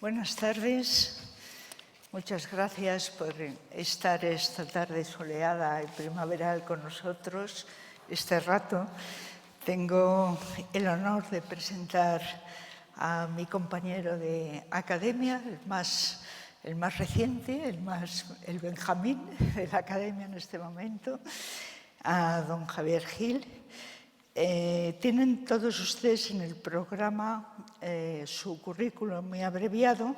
Buenas tardes. Muchas gracias por estar esta tarde soleada y primaveral con nosotros. Este rato tengo el honor de presentar a mi compañero de academia, el más reciente, el Benjamín de la academia en este momento, a don Javier Gil. Tienen todos ustedes en el programa su currículum muy abreviado.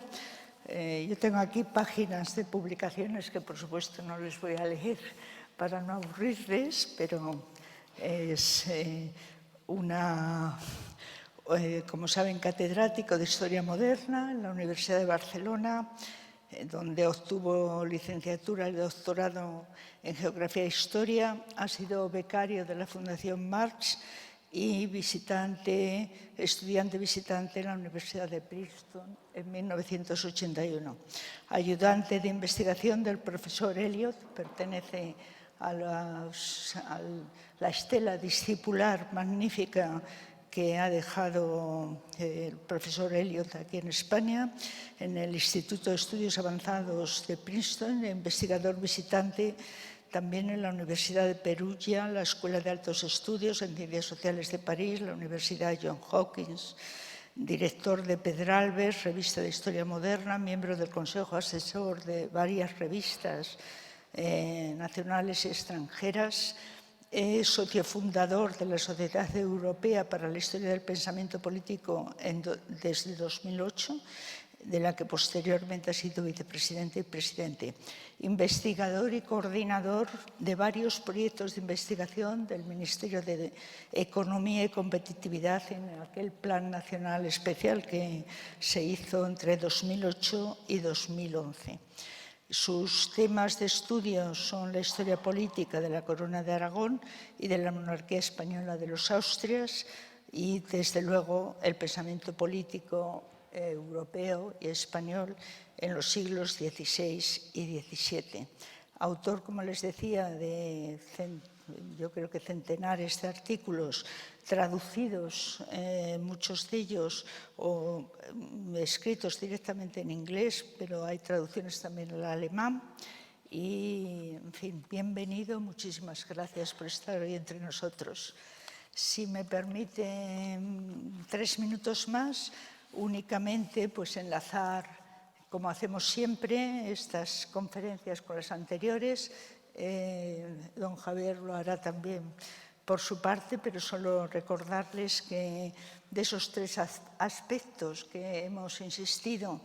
Yo tengo aquí páginas de publicaciones que, por supuesto, no les voy a leer para no aburrirles, pero es como saben, catedrático de Historia Moderna en la Universidad de Barcelona, donde obtuvo licenciatura y doctorado en Geografía e Historia. Ha sido becario de la Fundación Marx y estudiante visitante en la Universidad de Princeton en 1981. Ayudante de investigación del profesor Eliot, pertenece a la estela discipular magnífica que ha dejado el profesor Eliot aquí en España, en el Instituto de Estudios Avanzados de Princeton, investigador visitante también en la Universidad de Perugia, la Escuela de Altos Estudios en Ciencias Sociales de París, la Universidad Johns Hopkins, director de Pedralbes, revista de Historia Moderna, miembro del Consejo Asesor de varias revistas nacionales y extranjeras. Es socio fundador de la Sociedad Europea para la Historia del Pensamiento Político desde 2008, de la que posteriormente ha sido vicepresidente y presidente. Investigador y coordinador de varios proyectos de investigación del Ministerio de Economía y Competitividad en aquel Plan Nacional Especial que se hizo entre 2008 y 2011. Sus temas de estudio son la historia política de la Corona de Aragón y de la monarquía española de los Austrias y, desde luego, el pensamiento político europeo y español en los siglos XVI y XVII. Autor, como les decía, de yo creo que centenares de artículos traducidos, muchos de ellos, o escritos directamente en inglés, pero hay traducciones también al alemán. Y, en fin, bienvenido, muchísimas gracias por estar hoy entre nosotros. Si me permiten 3 minutos más, únicamente pues enlazar, como hacemos siempre, estas conferencias con las anteriores. Don Javier lo hará también por su parte, pero solo recordarles que de esos 3 aspectos que hemos insistido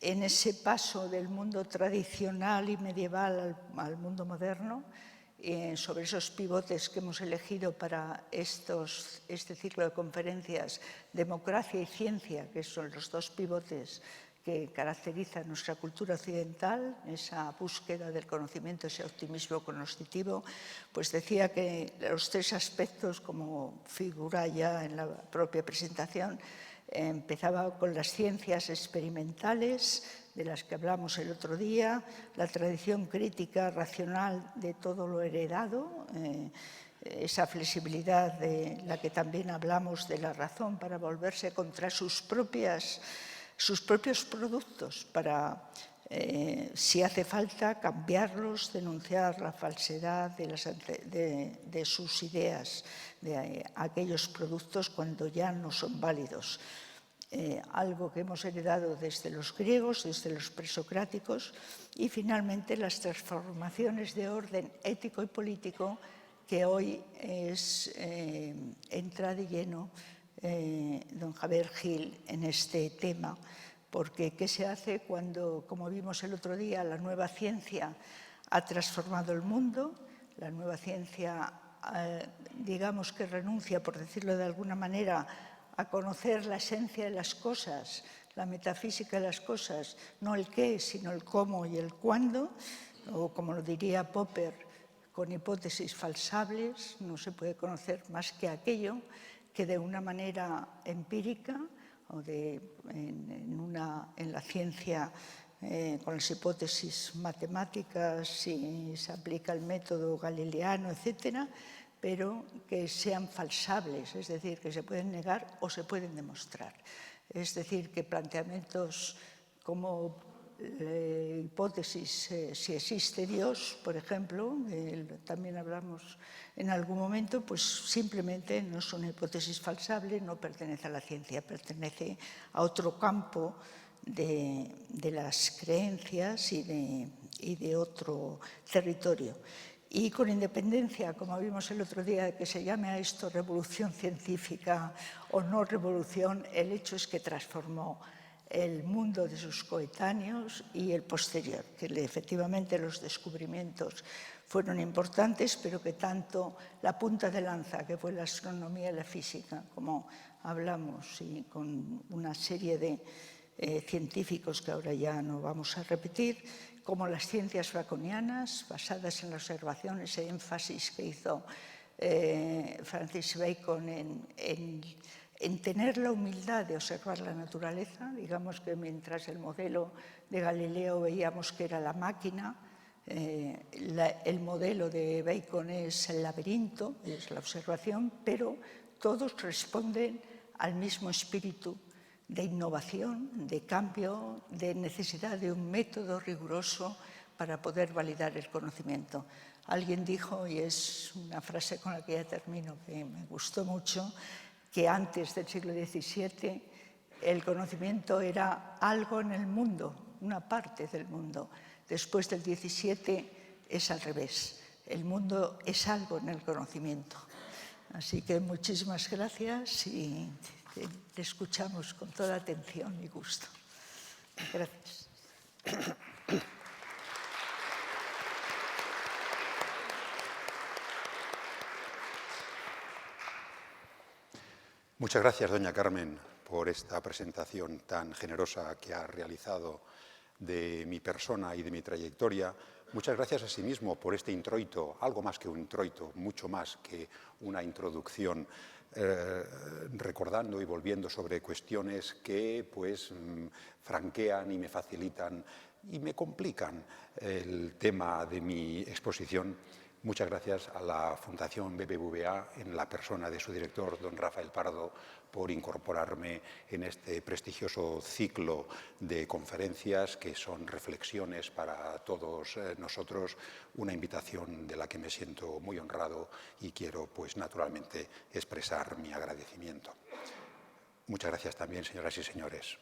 en ese paso del mundo tradicional y medieval al mundo moderno, sobre esos pivotes que hemos elegido para este ciclo de conferencias, democracia y ciencia, que son los 2 pivotes que caracterizan nuestra cultura occidental, esa búsqueda del conocimiento, ese optimismo cognoscitivo, pues decía que los 3 aspectos, como figura ya en la propia presentación, empezaba con las ciencias experimentales, de las que hablamos el otro día, la tradición crítica racional de todo lo heredado, esa flexibilidad de la que también hablamos de la razón para volverse contra sus propios productos, para, si hace falta, cambiarlos, denunciar la falsedad de sus ideas, de aquellos productos cuando ya no son válidos. Algo que hemos heredado desde los griegos, desde los presocráticos, y finalmente las transformaciones de orden ético y político que hoy entra de lleno don Javier Gil en este tema, porque ¿qué se hace cuando, como vimos el otro día, la nueva ciencia ha transformado el mundo? La nueva ciencia, digamos que renuncia, por decirlo de alguna manera, a conocer la esencia de las cosas, la metafísica de las cosas, no el qué, sino el cómo y el cuándo, o como lo diría Popper, con hipótesis falsables, no se puede conocer más que aquello que de una manera empírica o en la ciencia con las hipótesis matemáticas, si se aplica el método galileano, etcétera, pero que sean falsables, es decir, que se pueden negar o se pueden demostrar. Es decir, que planteamientos como hipótesis si existe Dios, por ejemplo, también hablamos en algún momento, pues simplemente no es una hipótesis falsable, no pertenece a la ciencia, pertenece a otro campo de las creencias y de otro territorio. Y con independencia, como vimos el otro día, de que se llame a esto revolución científica o no revolución, el hecho es que transformó el mundo de sus coetáneos y el posterior, que efectivamente los descubrimientos fueron importantes, pero que tanto la punta de lanza, que fue la astronomía y la física, como hablamos, y con una serie de científicos que ahora ya no vamos a repetir, como las ciencias baconianas, basadas en las observaciones e énfasis que hizo Francis Bacon en tener la humildad de observar la naturaleza. Digamos que mientras el modelo de Galileo veíamos que era la máquina, el modelo de Bacon es el laberinto, es la observación, pero todos responden al mismo espíritu de innovación, de cambio, de necesidad de un método riguroso para poder validar el conocimiento. Alguien dijo, y es una frase con la que ya termino, que me gustó mucho, que antes del siglo XVII el conocimiento era algo en el mundo, una parte del mundo. Después del XVII es al revés, el mundo es algo en el conocimiento. Así que muchísimas gracias y te escuchamos con toda atención y gusto. Gracias. Muchas gracias, doña Carmen, por esta presentación tan generosa que ha realizado de mi persona y de mi trayectoria. Muchas gracias asimismo por este introito, algo más que un introito, mucho más que una introducción, recordando y volviendo sobre cuestiones que pues franquean y me facilitan y me complican el tema de mi exposición. Muchas gracias a la Fundación BBVA, en la persona de su director, don Rafael Pardo, por incorporarme en este prestigioso ciclo de conferencias que son reflexiones para todos nosotros, una invitación de la que me siento muy honrado y quiero, pues, naturalmente, expresar mi agradecimiento. Muchas gracias también, señoras y señores,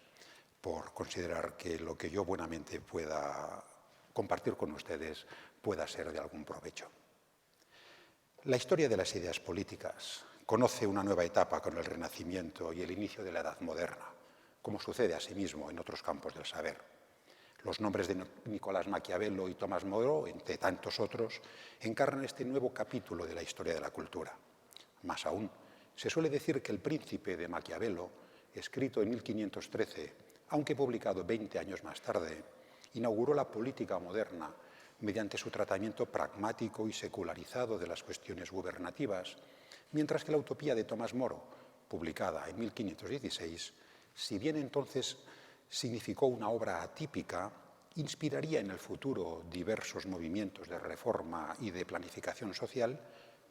por considerar que lo que yo buenamente pueda compartir con ustedes pueda ser de algún provecho. La historia de las ideas políticas conoce una nueva etapa con el Renacimiento y el inicio de la Edad Moderna, como sucede asimismo en otros campos del saber. Los nombres de Nicolás Maquiavelo y Tomás Moro, entre tantos otros, encarnan este nuevo capítulo de la historia de la cultura. Más aún, se suele decir que El Príncipe de Maquiavelo, escrito en 1513, aunque publicado 20 años más tarde, inauguró la política moderna mediante su tratamiento pragmático y secularizado de las cuestiones gubernativas, mientras que la Utopía de Tomás Moro, publicada en 1516, si bien entonces significó una obra atípica, inspiraría en el futuro diversos movimientos de reforma y de planificación social,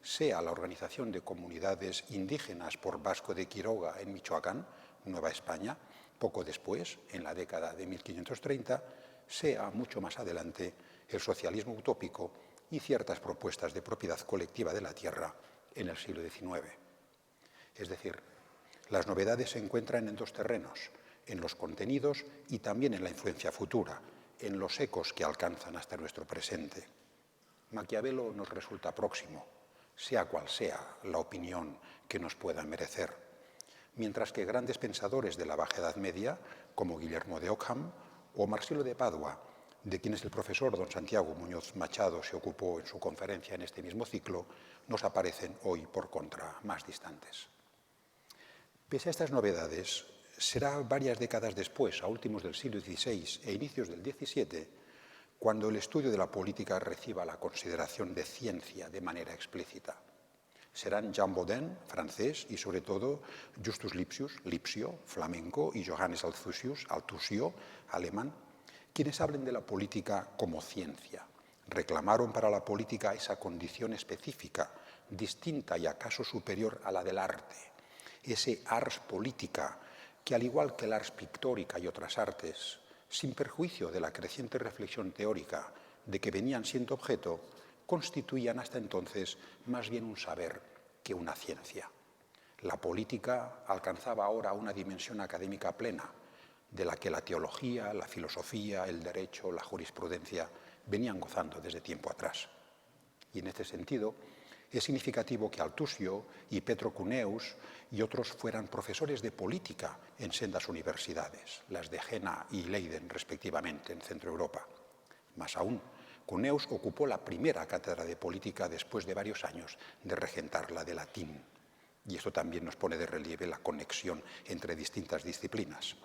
sea la organización de comunidades indígenas por Vasco de Quiroga en Michoacán, Nueva España, poco después, en la década de 1530, sea mucho más adelante el socialismo utópico y ciertas propuestas de propiedad colectiva de la tierra en el siglo XIX. Es decir, las novedades se encuentran en dos terrenos, en los contenidos y también en la influencia futura, en los ecos que alcanzan hasta nuestro presente. Maquiavelo nos resulta próximo, sea cual sea la opinión que nos pueda merecer, mientras que grandes pensadores de la Baja Edad Media, como Guillermo de Ockham o Marsilio de Padua, de quienes el profesor don Santiago Muñoz Machado se ocupó en su conferencia en este mismo ciclo, nos aparecen hoy por contra más distantes. Pese a estas novedades, será varias décadas después, a últimos del siglo XVI e inicios del XVII, cuando el estudio de la política reciba la consideración de ciencia de manera explícita. Serán Jean Bodin, francés, y sobre todo Justus Lipsio, flamenco, y Johannes Althusius, alemán, quienes hablen de la política como ciencia. Reclamaron para la política esa condición específica, distinta y acaso superior a la del arte, ese ars politica que, al igual que el ars pictórica y otras artes, sin perjuicio de la creciente reflexión teórica de que venían siendo objeto, constituían hasta entonces más bien un saber que una ciencia. La política alcanzaba ahora una dimensión académica plena, de la que la teología, la filosofía, el derecho, la jurisprudencia venían gozando desde tiempo atrás. Y en este sentido, es significativo que Altusio y Petro Cuneus y otros fueran profesores de política en sendas universidades, las de Jena y Leiden, respectivamente, en Centro Europa. Más aún, Cuneus ocupó la primera cátedra de política después de varios años de regentarla de latín. Y esto también nos pone de relieve la conexión entre distintas disciplinas.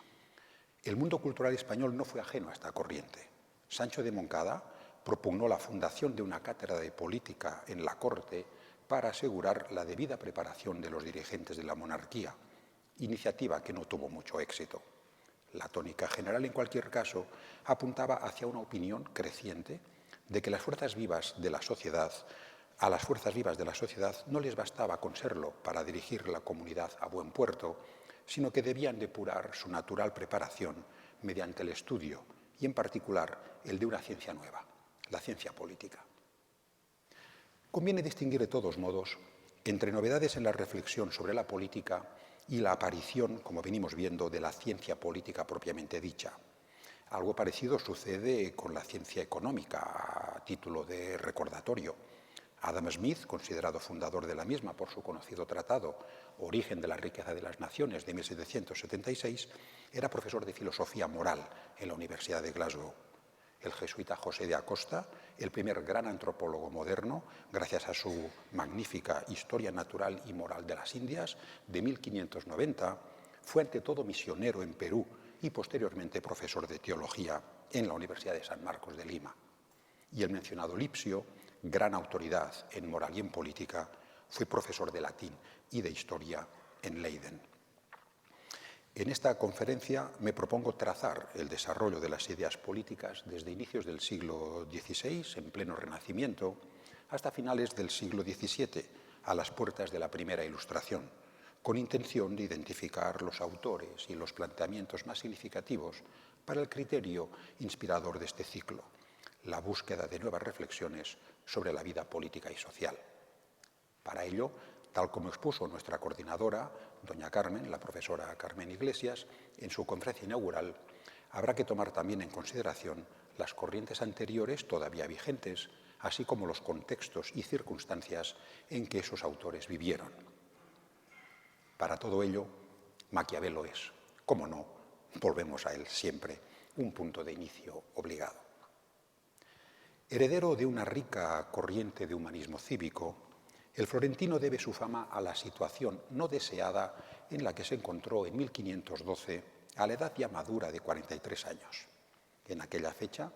El mundo cultural español no fue ajeno a esta corriente. Sancho de Moncada propugnó la fundación de una cátedra de política en la corte para asegurar la debida preparación de los dirigentes de la monarquía, iniciativa que no tuvo mucho éxito. La tónica general, en cualquier caso, apuntaba hacia una opinión creciente de que a las fuerzas vivas de la sociedad no les bastaba con serlo para dirigir la comunidad a buen puerto, sino que debían depurar su natural preparación mediante el estudio y, en particular, el de una ciencia nueva, la ciencia política. Conviene distinguir de todos modos entre novedades en la reflexión sobre la política y la aparición, como venimos viendo, de la ciencia política propiamente dicha. Algo parecido sucede con la ciencia económica, a título de recordatorio. Adam Smith, considerado fundador de la misma por su conocido tratado Origen de la riqueza de las naciones de 1776, era profesor de filosofía moral en la Universidad de Glasgow. El jesuita José de Acosta, el primer gran antropólogo moderno, gracias a su magnífica Historia Natural y Moral de las Indias, de 1590, fue ante todo misionero en Perú y posteriormente profesor de teología en la Universidad de San Marcos de Lima. Y el mencionado Lipsio, gran autoridad en moral y en política, fue profesor de latín y de historia en Leiden. En esta conferencia me propongo trazar el desarrollo de las ideas políticas desde inicios del siglo XVI, en pleno Renacimiento, hasta finales del siglo XVII, a las puertas de la primera Ilustración, con intención de identificar los autores y los planteamientos más significativos para el criterio inspirador de este ciclo, la búsqueda de nuevas reflexiones sobre la vida política y social. Para ello, tal como expuso nuestra coordinadora, doña Carmen, la profesora Carmen Iglesias, en su conferencia inaugural, habrá que tomar también en consideración las corrientes anteriores todavía vigentes, así como los contextos y circunstancias en que esos autores vivieron. Para todo ello, Maquiavelo es, cómo no, volvemos a él siempre, un punto de inicio obligado. Heredero de una rica corriente de humanismo cívico, el florentino debe su fama a la situación no deseada en la que se encontró en 1512 a la edad ya madura de 43 años. En aquella fecha,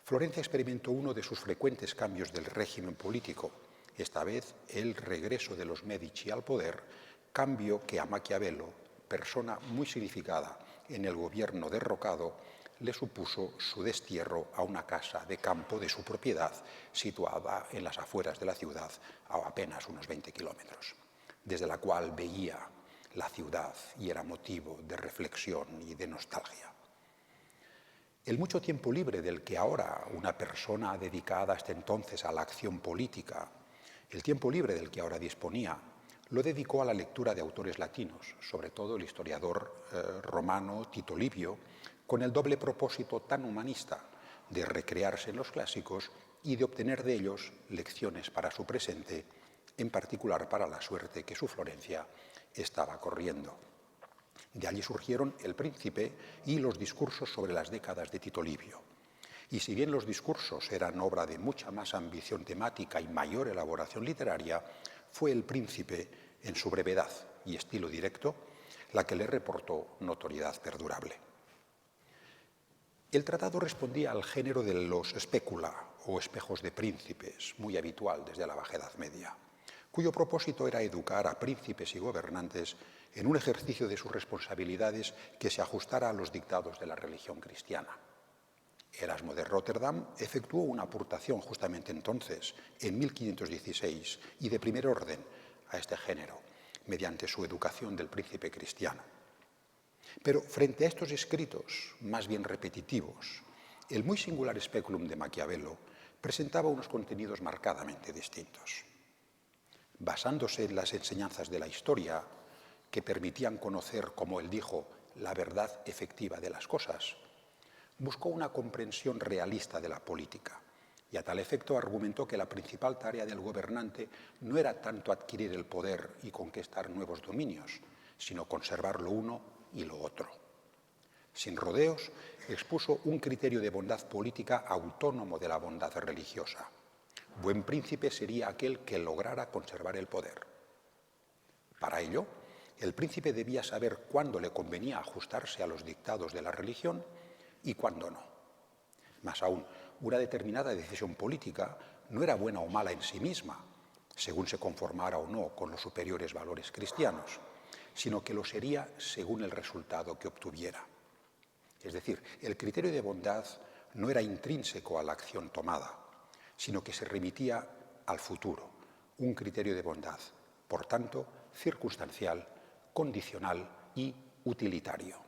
Florencia experimentó uno de sus frecuentes cambios del régimen político, esta vez el regreso de los Medici al poder, cambio que a Maquiavelo, persona muy significada en el gobierno derrocado, le supuso su destierro a una casa de campo de su propiedad, situada en las afueras de la ciudad, a apenas unos 20 kilómetros, desde la cual veía la ciudad y era motivo de reflexión y de nostalgia. El mucho tiempo libre del que ahora una persona dedicada hasta entonces a la acción política, el tiempo libre del que ahora disponía, lo dedicó a la lectura de autores latinos, sobre todo el historiador romano Tito Livio, con el doble propósito tan humanista de recrearse en los clásicos y de obtener de ellos lecciones para su presente, en particular para la suerte que su Florencia estaba corriendo. De allí surgieron El Príncipe y los discursos sobre las décadas de Tito Livio. Y si bien los discursos eran obra de mucha más ambición temática y mayor elaboración literaria, fue El Príncipe, en su brevedad y estilo directo, la que le reportó notoriedad perdurable. El tratado respondía al género de los specula o espejos de príncipes, muy habitual desde la Baja Edad Media, cuyo propósito era educar a príncipes y gobernantes en un ejercicio de sus responsabilidades que se ajustara a los dictados de la religión cristiana. Erasmo de Róterdam efectuó una aportación justamente entonces, en 1516, y de primer orden a este género, mediante su educación del príncipe cristiano. Pero frente a estos escritos, más bien repetitivos, el muy singular Speculum de Maquiavelo presentaba unos contenidos marcadamente distintos. Basándose en las enseñanzas de la historia, que permitían conocer, como él dijo, la verdad efectiva de las cosas, buscó una comprensión realista de la política y a tal efecto argumentó que la principal tarea del gobernante no era tanto adquirir el poder y conquistar nuevos dominios, sino conservar lo uno y lo otro. Sin rodeos, expuso un criterio de bondad política autónomo de la bondad religiosa. Buen príncipe sería aquel que lograra conservar el poder. Para ello, el príncipe debía saber cuándo le convenía ajustarse a los dictados de la religión y cuándo no. Más aún, una determinada decisión política no era buena o mala en sí misma, según se conformara o no con los superiores valores cristianos, sino que lo sería según el resultado que obtuviera. Es decir, el criterio de bondad no era intrínseco a la acción tomada, sino que se remitía al futuro, un criterio de bondad, por tanto, circunstancial, condicional y utilitario.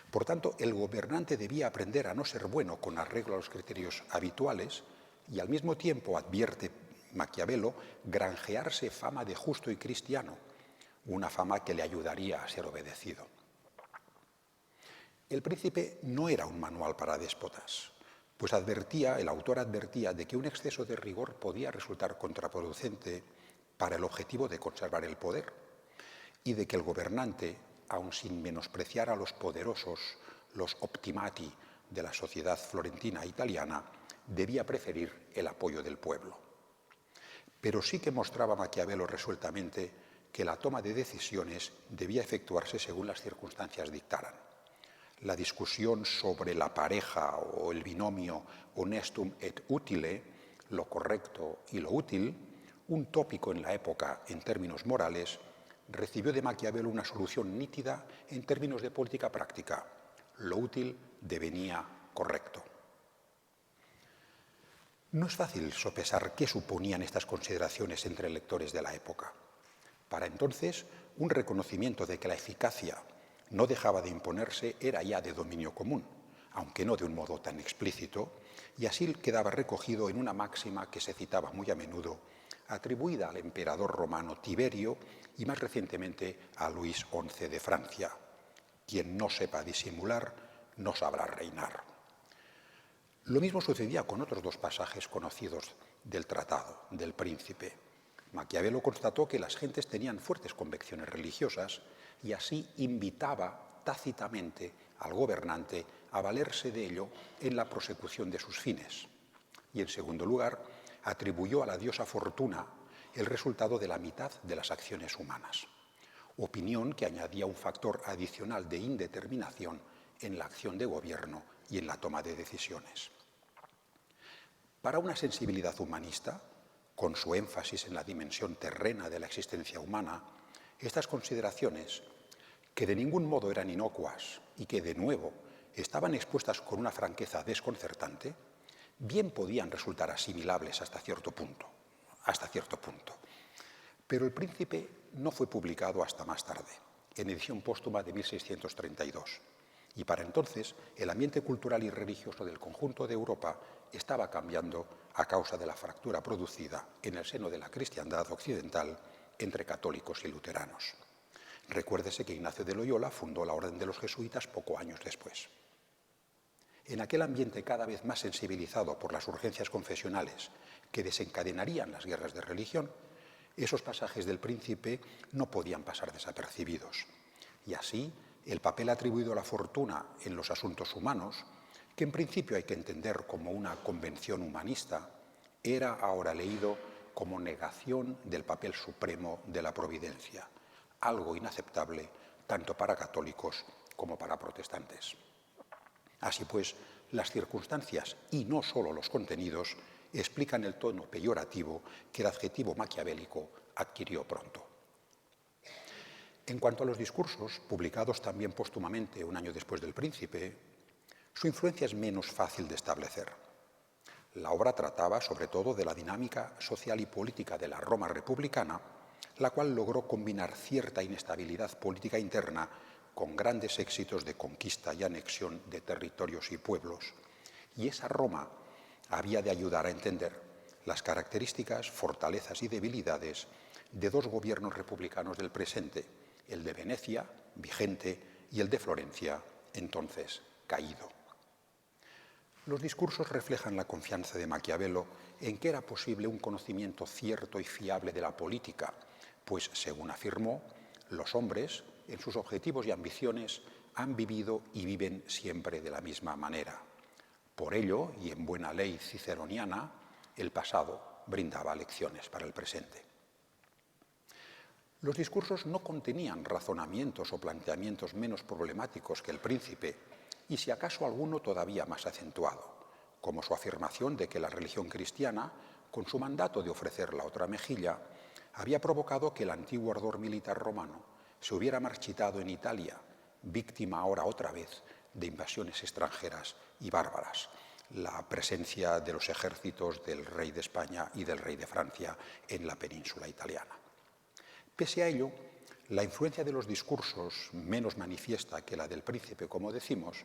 Por tanto, el gobernante debía aprender a no ser bueno con arreglo a los criterios habituales y al mismo tiempo, advierte Maquiavelo, granjearse fama de justo y cristiano, una fama que le ayudaría a ser obedecido. El príncipe no era un manual para déspotas, pues el autor advertía de que un exceso de rigor podía resultar contraproducente para el objetivo de conservar el poder y de que el gobernante, aun sin menospreciar a los poderosos, los optimati de la sociedad florentina e italiana, debía preferir el apoyo del pueblo. Pero sí que mostraba Maquiavelo resueltamente que la toma de decisiones debía efectuarse según las circunstancias dictaran. La discusión sobre la pareja o el binomio honestum et utile, lo correcto y lo útil, un tópico en la época en términos morales, recibió de Maquiavelo una solución nítida en términos de política práctica. Lo útil devenía correcto. No es fácil sopesar qué suponían estas consideraciones entre lectores de la época. Para entonces, un reconocimiento de que la eficacia no dejaba de imponerse era ya de dominio común, aunque no de un modo tan explícito, y así quedaba recogido en una máxima que se citaba muy a menudo, atribuida al emperador romano Tiberio y más recientemente a Luis XI de Francia: quien no sepa disimular, no sabrá reinar. Lo mismo sucedía con otros dos pasajes conocidos del Tratado del Príncipe. Maquiavelo constató que las gentes tenían fuertes convicciones religiosas y así invitaba tácitamente al gobernante a valerse de ello en la prosecución de sus fines. Y en segundo lugar, atribuyó a la diosa Fortuna el resultado de la mitad de las acciones humanas, opinión que añadía un factor adicional de indeterminación en la acción de gobierno y en la toma de decisiones. Para una sensibilidad humanista, con su énfasis en la dimensión terrena de la existencia humana, estas consideraciones, que de ningún modo eran inocuas y que, de nuevo, estaban expuestas con una franqueza desconcertante, bien podían resultar asimilables hasta cierto punto. Pero El Príncipe no fue publicado hasta más tarde, en edición póstuma de 1632, y para entonces el ambiente cultural y religioso del conjunto de Europa estaba cambiando a causa de la fractura producida en el seno de la cristiandad occidental entre católicos y luteranos. Recuérdese que Ignacio de Loyola fundó la Orden de los Jesuitas pocos años después. En aquel ambiente cada vez más sensibilizado por las urgencias confesionales que desencadenarían las guerras de religión, esos pasajes del Príncipe no podían pasar desapercibidos. Y así, el papel atribuido a la fortuna en los asuntos humanos, que en principio hay que entender como una convención humanista, era ahora leído como negación del papel supremo de la providencia, algo inaceptable tanto para católicos como para protestantes. Así pues, las circunstancias, y no solo los contenidos, explican el tono peyorativo que el adjetivo maquiavélico adquirió pronto. En cuanto a los discursos, publicados también póstumamente un año después del Príncipe, su influencia es menos fácil de establecer. La obra trataba sobre todo de la dinámica social y política de la Roma republicana, la cual logró combinar cierta inestabilidad política interna con grandes éxitos de conquista y anexión de territorios y pueblos. Y esa Roma había de ayudar a entender las características, fortalezas y debilidades de dos gobiernos republicanos del presente, el de Venecia, vigente, y el de Florencia, entonces caído. Los discursos reflejan la confianza de Maquiavelo en que era posible un conocimiento cierto y fiable de la política, pues, según afirmó, los hombres, en sus objetivos y ambiciones, han vivido y viven siempre de la misma manera. Por ello, y en buena ley ciceroniana, el pasado brindaba lecciones para el presente. Los discursos no contenían razonamientos o planteamientos menos problemáticos que el Príncipe, y si acaso alguno todavía más acentuado, como su afirmación de que la religión cristiana, con su mandato de ofrecer la otra mejilla, había provocado que el antiguo ardor militar romano se hubiera marchitado en Italia, víctima ahora otra vez de invasiones extranjeras y bárbaras, la presencia de los ejércitos del rey de España y del rey de Francia en la península italiana. Pese a ello, la influencia de los discursos, menos manifiesta que la del Príncipe, como decimos,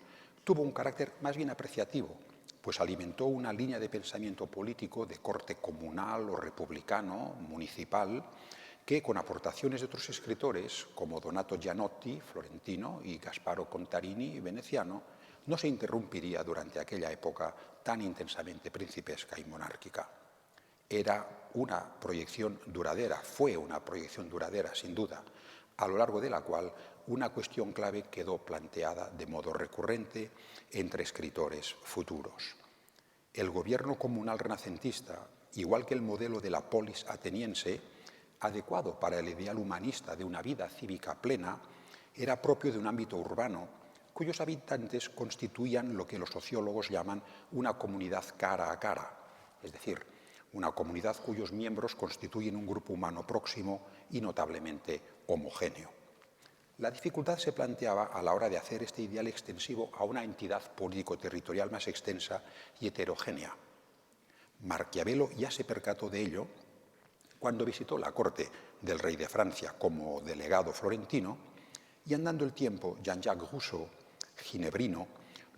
tuvo un carácter más bien apreciativo, pues alimentó una línea de pensamiento político de corte comunal o republicano, municipal, que con aportaciones de otros escritores, como Donato Gianotti, florentino, y Gasparo Contarini, veneciano, no se interrumpiría durante aquella época tan intensamente principesca y monárquica. Era una proyección duradera, fue una proyección duradera, sin duda, a lo largo de la cual una cuestión clave quedó planteada de modo recurrente entre escritores futuros. El gobierno comunal renacentista, igual que el modelo de la polis ateniense, adecuado para el ideal humanista de una vida cívica plena, era propio de un ámbito urbano cuyos habitantes constituían lo que los sociólogos llaman una comunidad cara a cara, es decir, una comunidad cuyos miembros constituyen un grupo humano próximo y notablemente homogéneo. La dificultad se planteaba a la hora de hacer este ideal extensivo a una entidad político-territorial más extensa y heterogénea. Maquiavelo ya se percató de ello cuando visitó la corte del rey de Francia como delegado florentino, y andando el tiempo, Jean-Jacques Rousseau, ginebrino,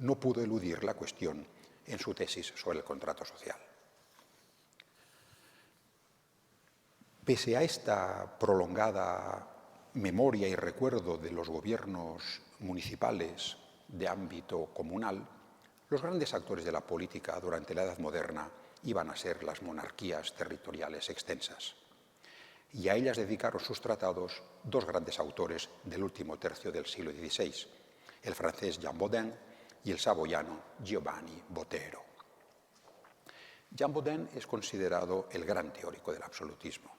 no pudo eludir la cuestión en su tesis sobre el contrato social. Pese a esta prolongada memoria y recuerdo de los gobiernos municipales de ámbito comunal, los grandes actores de la política durante la Edad Moderna iban a ser las monarquías territoriales extensas. Y a ellas dedicaron sus tratados dos grandes autores del último tercio del siglo XVI, el francés Jean Bodin y el saboyano Giovanni Botero. Jean Bodin es considerado el gran teórico del absolutismo.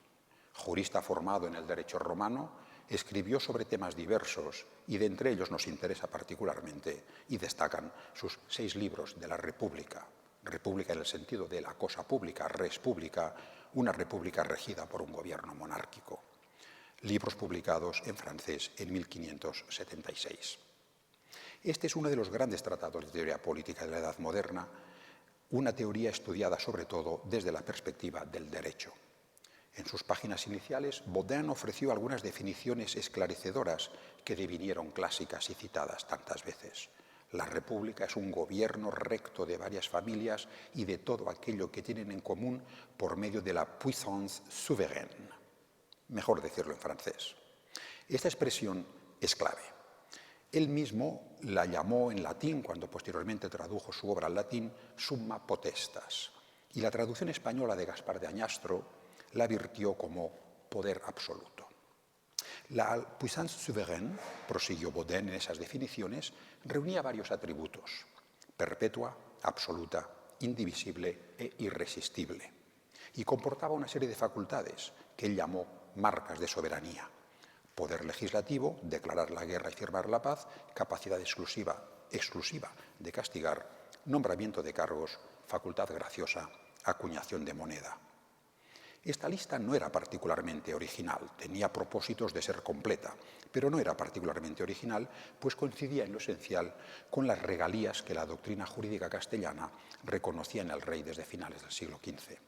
Jurista formado en el derecho romano, escribió sobre temas diversos y de entre ellos nos interesa particularmente y destacan sus 6 libros de la República. República en el sentido de la cosa pública, res pública, una república regida por un gobierno monárquico. Libros publicados en francés en 1576. Este es uno de los grandes tratados de teoría política de la Edad Moderna, una teoría estudiada sobre todo desde la perspectiva del derecho. En sus páginas iniciales, Bodin ofreció algunas definiciones esclarecedoras que devinieron clásicas y citadas tantas veces. La república es un gobierno recto de varias familias y de todo aquello que tienen en común por medio de la puissance souveraine. Mejor decirlo en francés. Esta expresión es clave. Él mismo la llamó en latín, cuando posteriormente tradujo su obra al latín, summa potestas. Y la traducción española de Gaspar de Añastro la virtió como poder absoluto. La puissance souveraine, prosiguió Bodin en esas definiciones, reunía varios atributos: perpetua, absoluta, indivisible e irresistible, y comportaba una serie de facultades que él llamó marcas de soberanía: poder legislativo, declarar la guerra y firmar la paz; capacidad exclusiva de castigar; nombramiento de cargos; facultad graciosa; acuñación de moneda. Esta lista no era particularmente original, tenía propósitos de ser completa, pero no era particularmente original, pues coincidía en lo esencial con las regalías que la doctrina jurídica castellana reconocía en el rey desde finales del siglo XV.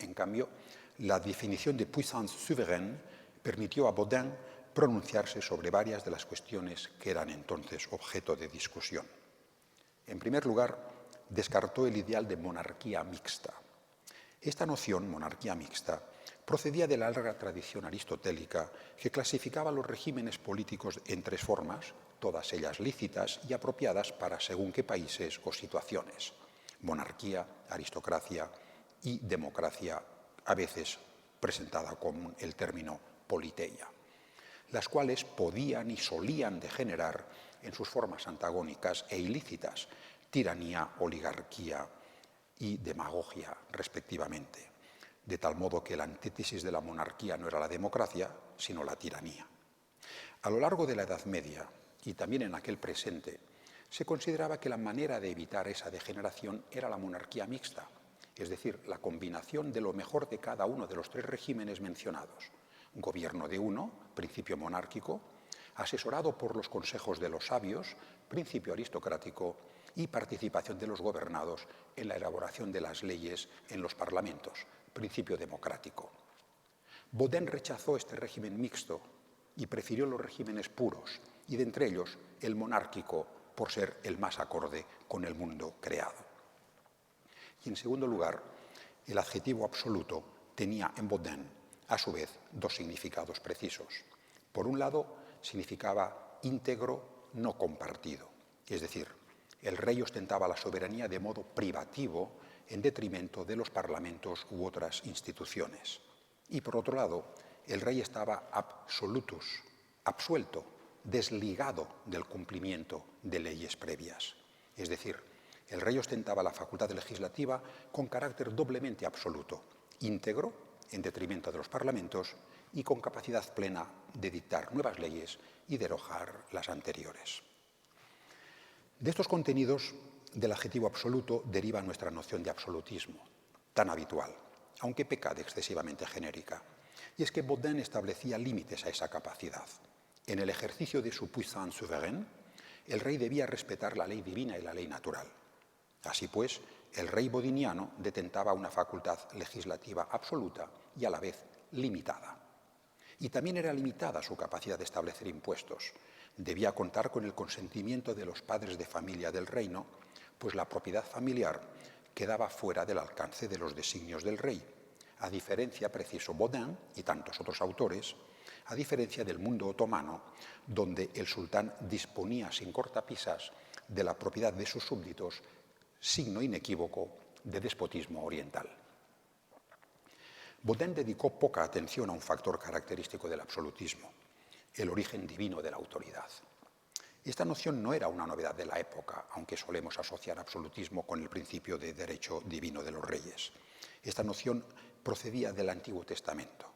En cambio, la definición de puissance souveraine permitió a Bodin pronunciarse sobre varias de las cuestiones que eran entonces objeto de discusión. En primer lugar, descartó el ideal de monarquía mixta. Esta noción, monarquía mixta, procedía de la larga tradición aristotélica que clasificaba los regímenes políticos en tres formas, todas ellas lícitas y apropiadas para según qué países o situaciones: monarquía, aristocracia y democracia, a veces presentada con el término politeia, las cuales podían y solían degenerar en sus formas antagónicas e ilícitas, tiranía, oligarquía y demagogia, respectivamente, de tal modo que la antítesis de la monarquía no era la democracia, sino la tiranía. A lo largo de la Edad Media, y también en aquel presente, se consideraba que la manera de evitar esa degeneración era la monarquía mixta, es decir, la combinación de lo mejor de cada uno de los tres regímenes mencionados: gobierno de uno, principio monárquico; asesorado por los consejos de los sabios, principio aristocrático; y participación de los gobernados en la elaboración de las leyes en los parlamentos, principio democrático. Baudin rechazó este régimen mixto y prefirió los regímenes puros, y de entre ellos el monárquico, por ser el más acorde con el mundo creado. Y en segundo lugar, el adjetivo absoluto tenía en Baudin, a su vez, dos significados precisos. Por un lado, significaba íntegro, no compartido, es decir, el rey ostentaba la soberanía de modo privativo en detrimento de los parlamentos u otras instituciones. Y por otro lado, el rey estaba absolutus, absuelto, desligado del cumplimiento de leyes previas. Es decir, el rey ostentaba la facultad legislativa con carácter doblemente absoluto, íntegro en detrimento de los parlamentos y con capacidad plena de dictar nuevas leyes y derogar las anteriores. De estos contenidos del adjetivo absoluto deriva nuestra noción de absolutismo, tan habitual, aunque peca de excesivamente genérica. Y es que Baudin establecía límites a esa capacidad. En el ejercicio de su puissance souveraine, el rey debía respetar la ley divina y la ley natural. Así pues, el rey bodiniano detentaba una facultad legislativa absoluta y a la vez limitada. Y también era limitada su capacidad de establecer impuestos. Debía contar con el consentimiento de los padres de familia del reino, pues la propiedad familiar quedaba fuera del alcance de los designios del rey, a diferencia, preciso Baudin y tantos otros autores, a diferencia del mundo otomano, donde el sultán disponía sin cortapisas de la propiedad de sus súbditos, signo inequívoco de despotismo oriental. Baudin dedicó poca atención a un factor característico del absolutismo: el origen divino de la autoridad. Esta noción no era una novedad de la época, aunque solemos asociar absolutismo con el principio de derecho divino de los reyes. Esta noción procedía del Antiguo Testamento.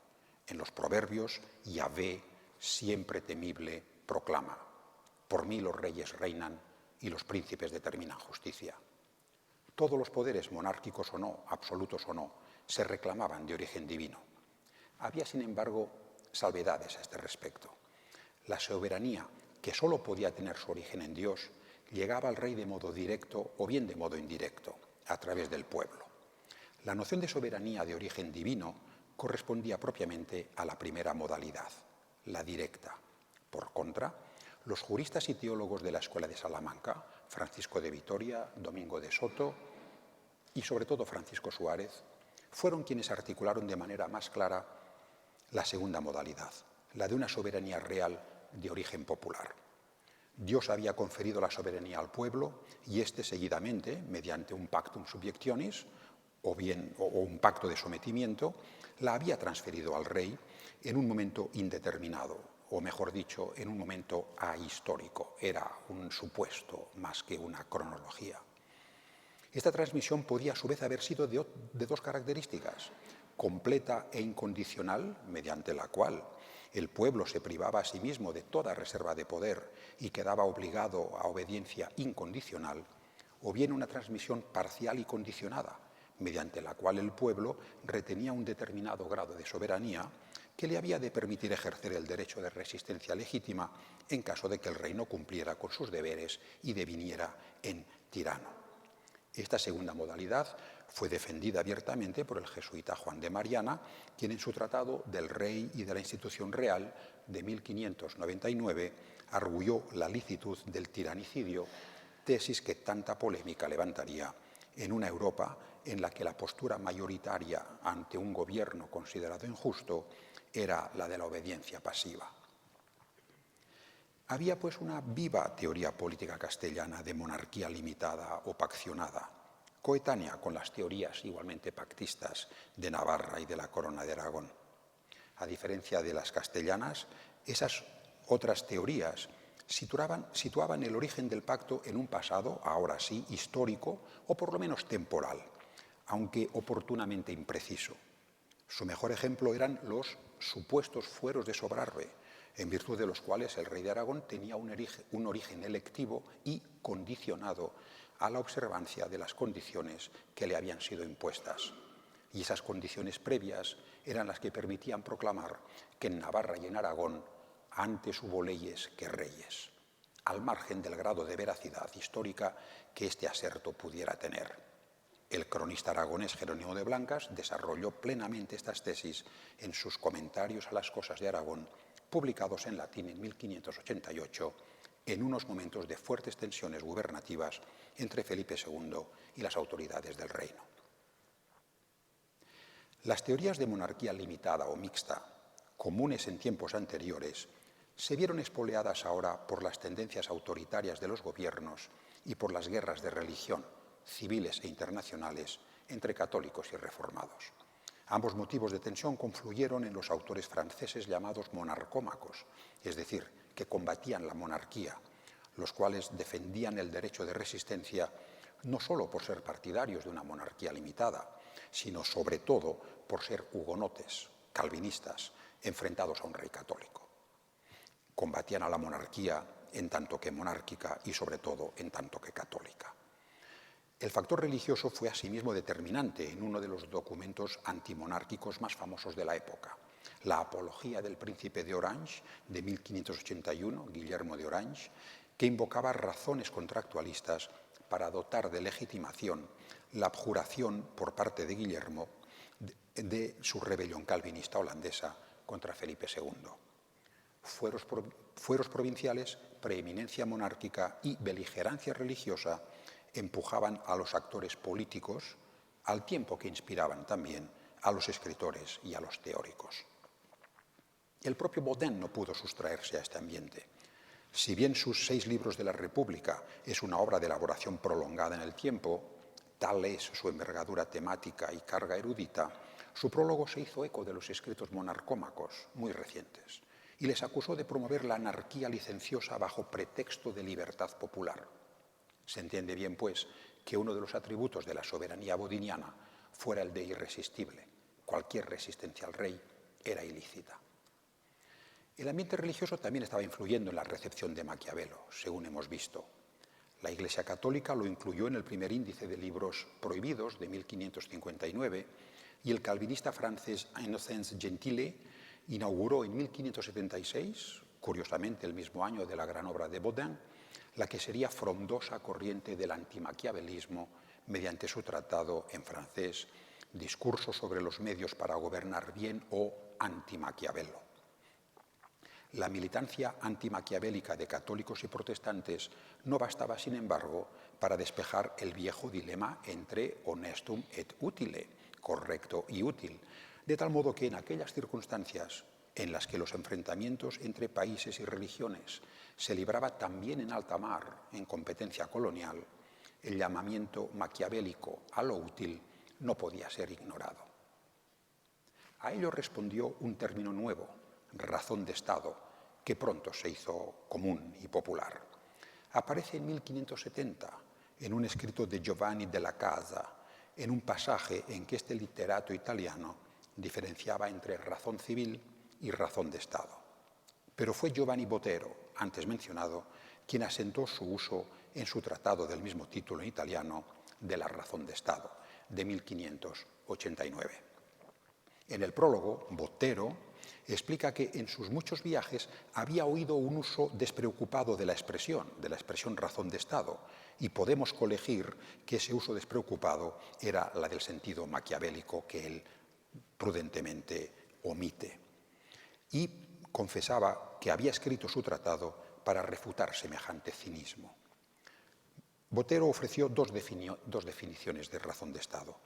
En los Proverbios, Yahvé, siempre temible, proclama: por mí los reyes reinan y los príncipes determinan justicia. Todos los poderes, monárquicos o no, absolutos o no, se reclamaban de origen divino. Había, sin embargo, salvedades a este respecto. La soberanía, que solo podía tener su origen en Dios, llegaba al rey de modo directo o bien de modo indirecto, a través del pueblo. La noción de soberanía de origen divino correspondía propiamente a la primera modalidad, la directa. Por contra, los juristas y teólogos de la Escuela de Salamanca, Francisco de Vitoria, Domingo de Soto y sobre todo Francisco Suárez, fueron quienes articularon de manera más clara la segunda modalidad, la de una soberanía real de origen popular. Dios había conferido la soberanía al pueblo y éste seguidamente, mediante un pactum subjectionis o un pacto de sometimiento, la había transferido al rey en un momento indeterminado, o mejor dicho, en un momento ahistórico. Era un supuesto más que una cronología. Esta transmisión podía a su vez haber sido de dos características: completa e incondicional, mediante la cual el pueblo se privaba a sí mismo de toda reserva de poder y quedaba obligado a obediencia incondicional, o bien una transmisión parcial y condicionada, mediante la cual el pueblo retenía un determinado grado de soberanía que le había de permitir ejercer el derecho de resistencia legítima en caso de que el rey no cumpliera con sus deberes y deviniera en tirano. Esta segunda modalidad fue defendida abiertamente por el jesuita Juan de Mariana, quien en su tratado del Rey y de la Institución Real de 1599 arguyó la licitud del tiranicidio, tesis que tanta polémica levantaría en una Europa en la que la postura mayoritaria ante un gobierno considerado injusto era la de la obediencia pasiva. Había pues una viva teoría política castellana de monarquía limitada o paccionada, coetánea con las teorías igualmente pactistas de Navarra y de la Corona de Aragón. A diferencia de las castellanas, esas otras teorías situaban el origen del pacto en un pasado, ahora sí, histórico o por lo menos temporal, aunque oportunamente impreciso. Su mejor ejemplo eran los supuestos fueros de Sobrarbe, en virtud de los cuales el rey de Aragón tenía un origen electivo y condicionado a la observancia de las condiciones que le habían sido impuestas. Y esas condiciones previas eran las que permitían proclamar que en Navarra y en Aragón antes hubo leyes que reyes, al margen del grado de veracidad histórica que este aserto pudiera tener. El cronista aragonés Jerónimo de Blancas desarrolló plenamente estas tesis en sus comentarios a las cosas de Aragón, publicados en latín en 1588, en unos momentos de fuertes tensiones gubernativas entre Felipe II y las autoridades del reino. Las teorías de monarquía limitada o mixta, comunes en tiempos anteriores, se vieron espoleadas ahora por las tendencias autoritarias de los gobiernos y por las guerras de religión, civiles e internacionales, entre católicos y reformados. Ambos motivos de tensión confluyeron en los autores franceses llamados monarcómacos, es decir, que combatían la monarquía, los cuales defendían el derecho de resistencia no solo por ser partidarios de una monarquía limitada, sino sobre todo por ser hugonotes, calvinistas, enfrentados a un rey católico. Combatían a la monarquía en tanto que monárquica y sobre todo en tanto que católica. El factor religioso fue asimismo determinante en uno de los documentos antimonárquicos más famosos de la época, la Apología del Príncipe de Orange de 1581, Guillermo de Orange, que invocaba razones contractualistas para dotar de legitimación la abjuración por parte de Guillermo de su rebelión calvinista holandesa contra Felipe II. Fueros provinciales, preeminencia monárquica y beligerancia religiosa empujaban a los actores políticos al tiempo que inspiraban también a los escritores y a los teóricos. El propio Bodin no pudo sustraerse a este ambiente. Si bien sus 6 libros de la República es una obra de elaboración prolongada en el tiempo, tal es su envergadura temática y carga erudita, su prólogo se hizo eco de los escritos monarcómacos muy recientes y les acusó de promover la anarquía licenciosa bajo pretexto de libertad popular. Se entiende bien, pues, que uno de los atributos de la soberanía bodiniana fuera el de irresistible. Cualquier resistencia al rey era ilícita. El ambiente religioso también estaba influyendo en la recepción de Maquiavelo, según hemos visto. La Iglesia Católica lo incluyó en el primer índice de libros prohibidos de 1559 y el calvinista francés Innocence Gentile inauguró en 1576, curiosamente el mismo año de la gran obra de Bodin, la que sería frondosa corriente del antimaquiavelismo mediante su tratado en francés, Discurso sobre los medios para gobernar bien o Antimaquiavelo. La militancia antimaquiavélica de católicos y protestantes no bastaba, sin embargo, para despejar el viejo dilema entre honestum et utile, correcto y útil, de tal modo que en aquellas circunstancias en las que los enfrentamientos entre países y religiones se libraba también en alta mar, en competencia colonial, el llamamiento maquiavélico a lo útil no podía ser ignorado. A ello respondió un término nuevo, razón de Estado, que pronto se hizo común y popular. Aparece en 1570 en un escrito de Giovanni della Casa, en un pasaje en que este literato italiano diferenciaba entre razón civil y razón de Estado. Pero fue Giovanni Botero, antes mencionado, quien asentó su uso en su tratado del mismo título en italiano de la razón de Estado, de 1589. En el prólogo, Botero explica que en sus muchos viajes había oído un uso despreocupado de la expresión razón de Estado, y podemos colegir que ese uso despreocupado era la del sentido maquiavélico que él prudentemente omite. Y confesaba que había escrito su tratado para refutar semejante cinismo. Botero ofreció dos definiciones de razón de Estado.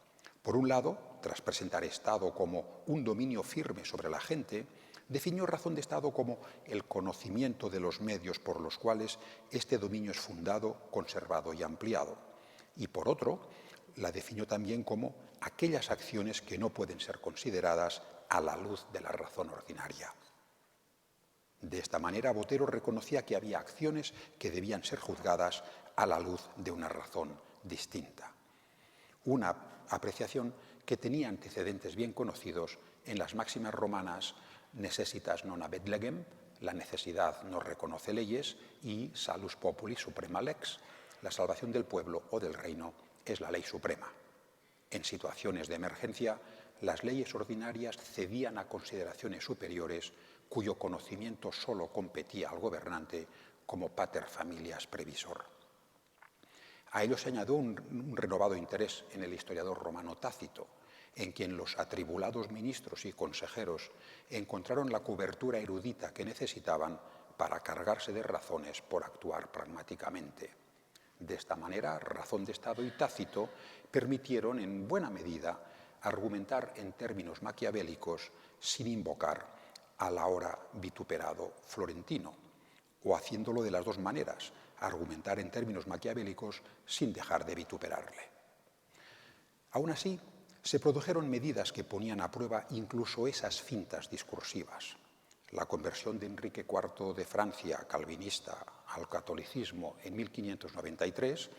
Por un lado, tras presentar Estado como un dominio firme sobre la gente, definió razón de Estado como el conocimiento de los medios por los cuales este dominio es fundado, conservado y ampliado. Y por otro, la definió también como aquellas acciones que no pueden ser consideradas a la luz de la razón ordinaria. De esta manera, Botero reconocía que había acciones que debían ser juzgadas a la luz de una razón distinta. Una apreciación que tenía antecedentes bien conocidos en las máximas romanas necessitas non habet legem, la necesidad no reconoce leyes, y salus populi suprema lex, la salvación del pueblo o del reino es la ley suprema. En situaciones de emergencia, las leyes ordinarias cedían a consideraciones superiores cuyo conocimiento solo competía al gobernante como pater familias previsor. A ello se añadió un renovado interés en el historiador romano Tácito, en quien los atribulados ministros y consejeros encontraron la cobertura erudita que necesitaban para cargarse de razones por actuar pragmáticamente. De esta manera, Razón de Estado y Tácito permitieron, en buena medida, argumentar en términos maquiavélicos sin invocar al ahora vituperado Florentino, o haciéndolo de las dos maneras, argumentar en términos maquiavélicos sin dejar de vituperarle. Aún así, se produjeron medidas que ponían a prueba incluso esas fintas discursivas. La conversión de Enrique IV de Francia, calvinista, al catolicismo en 1593,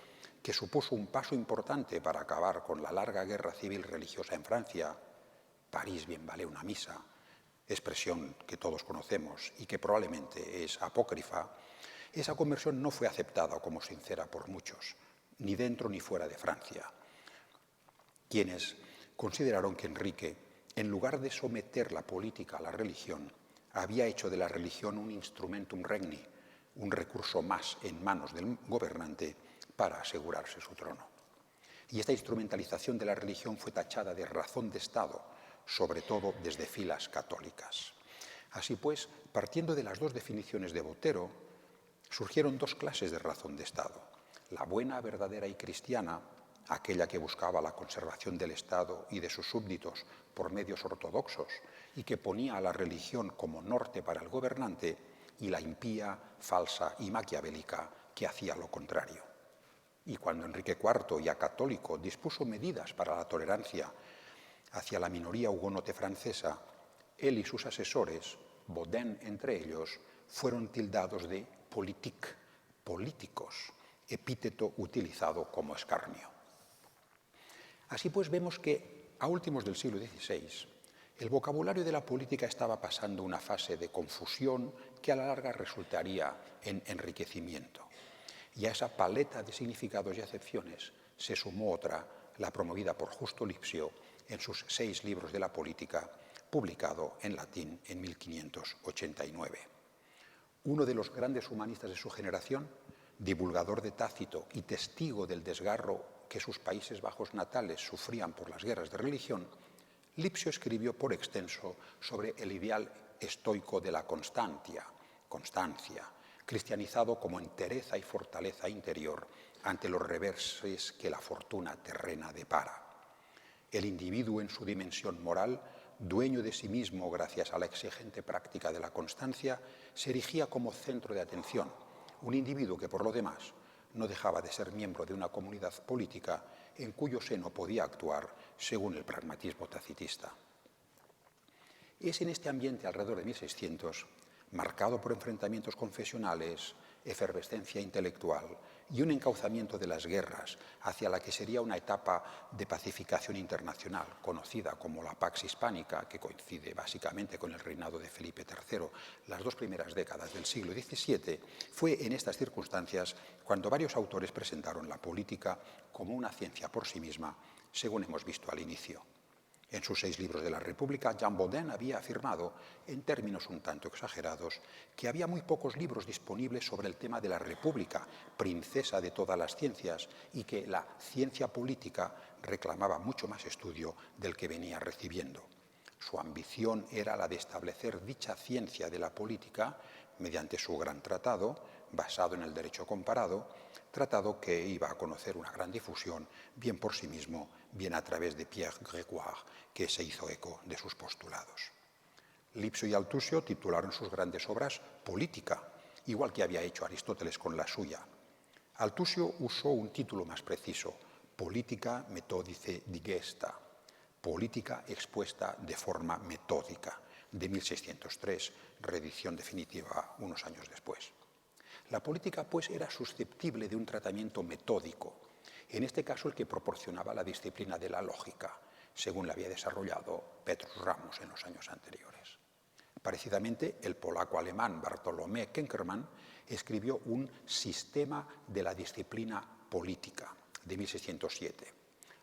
que supuso un paso importante para acabar con la larga guerra civil religiosa en Francia. París bien vale una misa, expresión que todos conocemos y que probablemente es apócrifa. Esa conversión no fue aceptada como sincera por muchos, ni dentro ni fuera de Francia, quienes consideraron que Enrique, en lugar de someter la política a la religión, había hecho de la religión un instrumentum regni, un recurso más en manos del gobernante para asegurarse su trono. Y esta instrumentalización de la religión fue tachada de razón de Estado, sobre todo desde filas católicas. Así pues, partiendo de las dos definiciones de Botero, surgieron dos clases de razón de Estado: la buena, verdadera y cristiana, aquella que buscaba la conservación del Estado y de sus súbditos por medios ortodoxos y que ponía a la religión como norte para el gobernante, y la impía, falsa y maquiavélica que hacía lo contrario. Y cuando Enrique IV, ya católico, dispuso medidas para la tolerancia hacia la minoría hugonote francesa, él y sus asesores, Baudin entre ellos, fueron tildados de politique, políticos, epíteto utilizado como escarnio. Así pues, vemos que a últimos del siglo XVI, el vocabulario de la política estaba pasando una fase de confusión que a la larga resultaría en enriquecimiento. Y a esa paleta de significados y acepciones se sumó otra, la promovida por Justo Lipsio en sus 6 libros de la política, publicado en latín en 1589. Uno de los grandes humanistas de su generación, divulgador de Tácito y testigo del desgarro que sus Países Bajos natales sufrían por las guerras de religión, Lipsio escribió por extenso sobre el ideal estoico de la constancia, cristianizado como entereza y fortaleza interior ante los reverses que la fortuna terrena depara. El individuo en su dimensión moral, dueño de sí mismo gracias a la exigente práctica de la constancia, se erigía como centro de atención, un individuo que por lo demás no dejaba de ser miembro de una comunidad política en cuyo seno podía actuar según el pragmatismo tacitista. Es en este ambiente alrededor de 1600, marcado por enfrentamientos confesionales, efervescencia intelectual y un encauzamiento de las guerras hacia la que sería una etapa de pacificación internacional, conocida como la Pax Hispánica, que coincide básicamente con el reinado de Felipe III, las 2 primeras décadas del siglo XVII, fue en estas circunstancias cuando varios autores presentaron la política como una ciencia por sí misma, según hemos visto al inicio. En sus 6 libros de la República, Jean Bodin había afirmado, en términos un tanto exagerados, que había muy pocos libros disponibles sobre el tema de la República, princesa de todas las ciencias, y que la ciencia política reclamaba mucho más estudio del que venía recibiendo. Su ambición era la de establecer dicha ciencia de la política mediante su gran tratado, basado en el derecho comparado, tratado que iba a conocer una gran difusión, bien por sí mismo, bien a través de Pierre Grégoire, que se hizo eco de sus postulados. Lipso y Althusser titularon sus grandes obras Política, igual que había hecho Aristóteles con la suya. Althusser usó un título más preciso, Politica Methodice Digesta, política expuesta de forma metódica, de 1603, reedición definitiva unos años después. La política, pues, era susceptible de un tratamiento metódico, en este caso el que proporcionaba la disciplina de la lógica, según la había desarrollado Petrus Ramos en los años anteriores. Parecidamente, el polaco-alemán Bartolomé Kenkerman escribió un Sistema de la disciplina política, de 1607.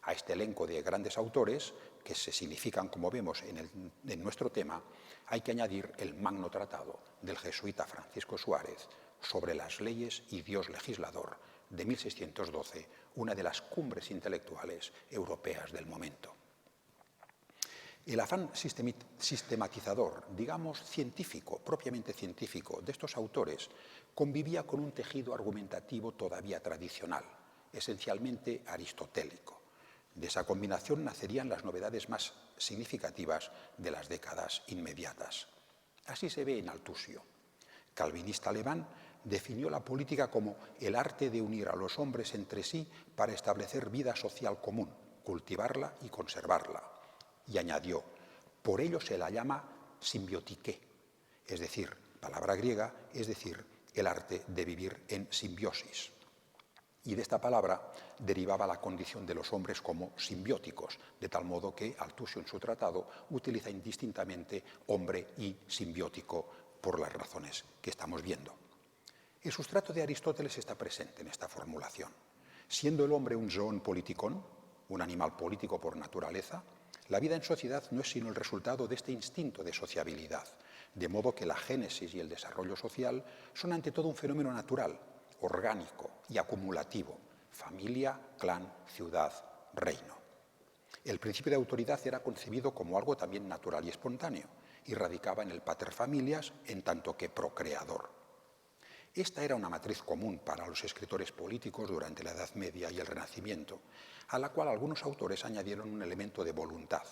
A este elenco de grandes autores, que se significan, como vemos en nuestro tema, hay que añadir el magno tratado del jesuita Francisco Suárez sobre las leyes y Dios legislador, de 1612, una de las cumbres intelectuales europeas del momento. El afán sistematizador, digamos científico, propiamente científico, de estos autores convivía con un tejido argumentativo todavía tradicional, esencialmente aristotélico. De esa combinación nacerían las novedades más significativas de las décadas inmediatas. Así se ve en Althusser. Calvinista alemán, definió la política como el arte de unir a los hombres entre sí para establecer vida social común, cultivarla y conservarla. Y añadió, por ello se la llama simbiotike, es decir, palabra griega, es decir, el arte de vivir en simbiosis. Y de esta palabra derivaba la condición de los hombres como simbióticos, de tal modo que Althusser en su tratado utiliza indistintamente hombre y simbiótico por las razones que estamos viendo. El sustrato de Aristóteles está presente en esta formulación. Siendo el hombre un zoon politikon, un animal político por naturaleza, la vida en sociedad no es sino el resultado de este instinto de sociabilidad, de modo que la génesis y el desarrollo social son ante todo un fenómeno natural, orgánico y acumulativo, familia, clan, ciudad, reino. El principio de autoridad era concebido como algo también natural y espontáneo, y radicaba en el pater familias en tanto que procreador. Esta era una matriz común para los escritores políticos durante la Edad Media y el Renacimiento, a la cual algunos autores añadieron un elemento de voluntad,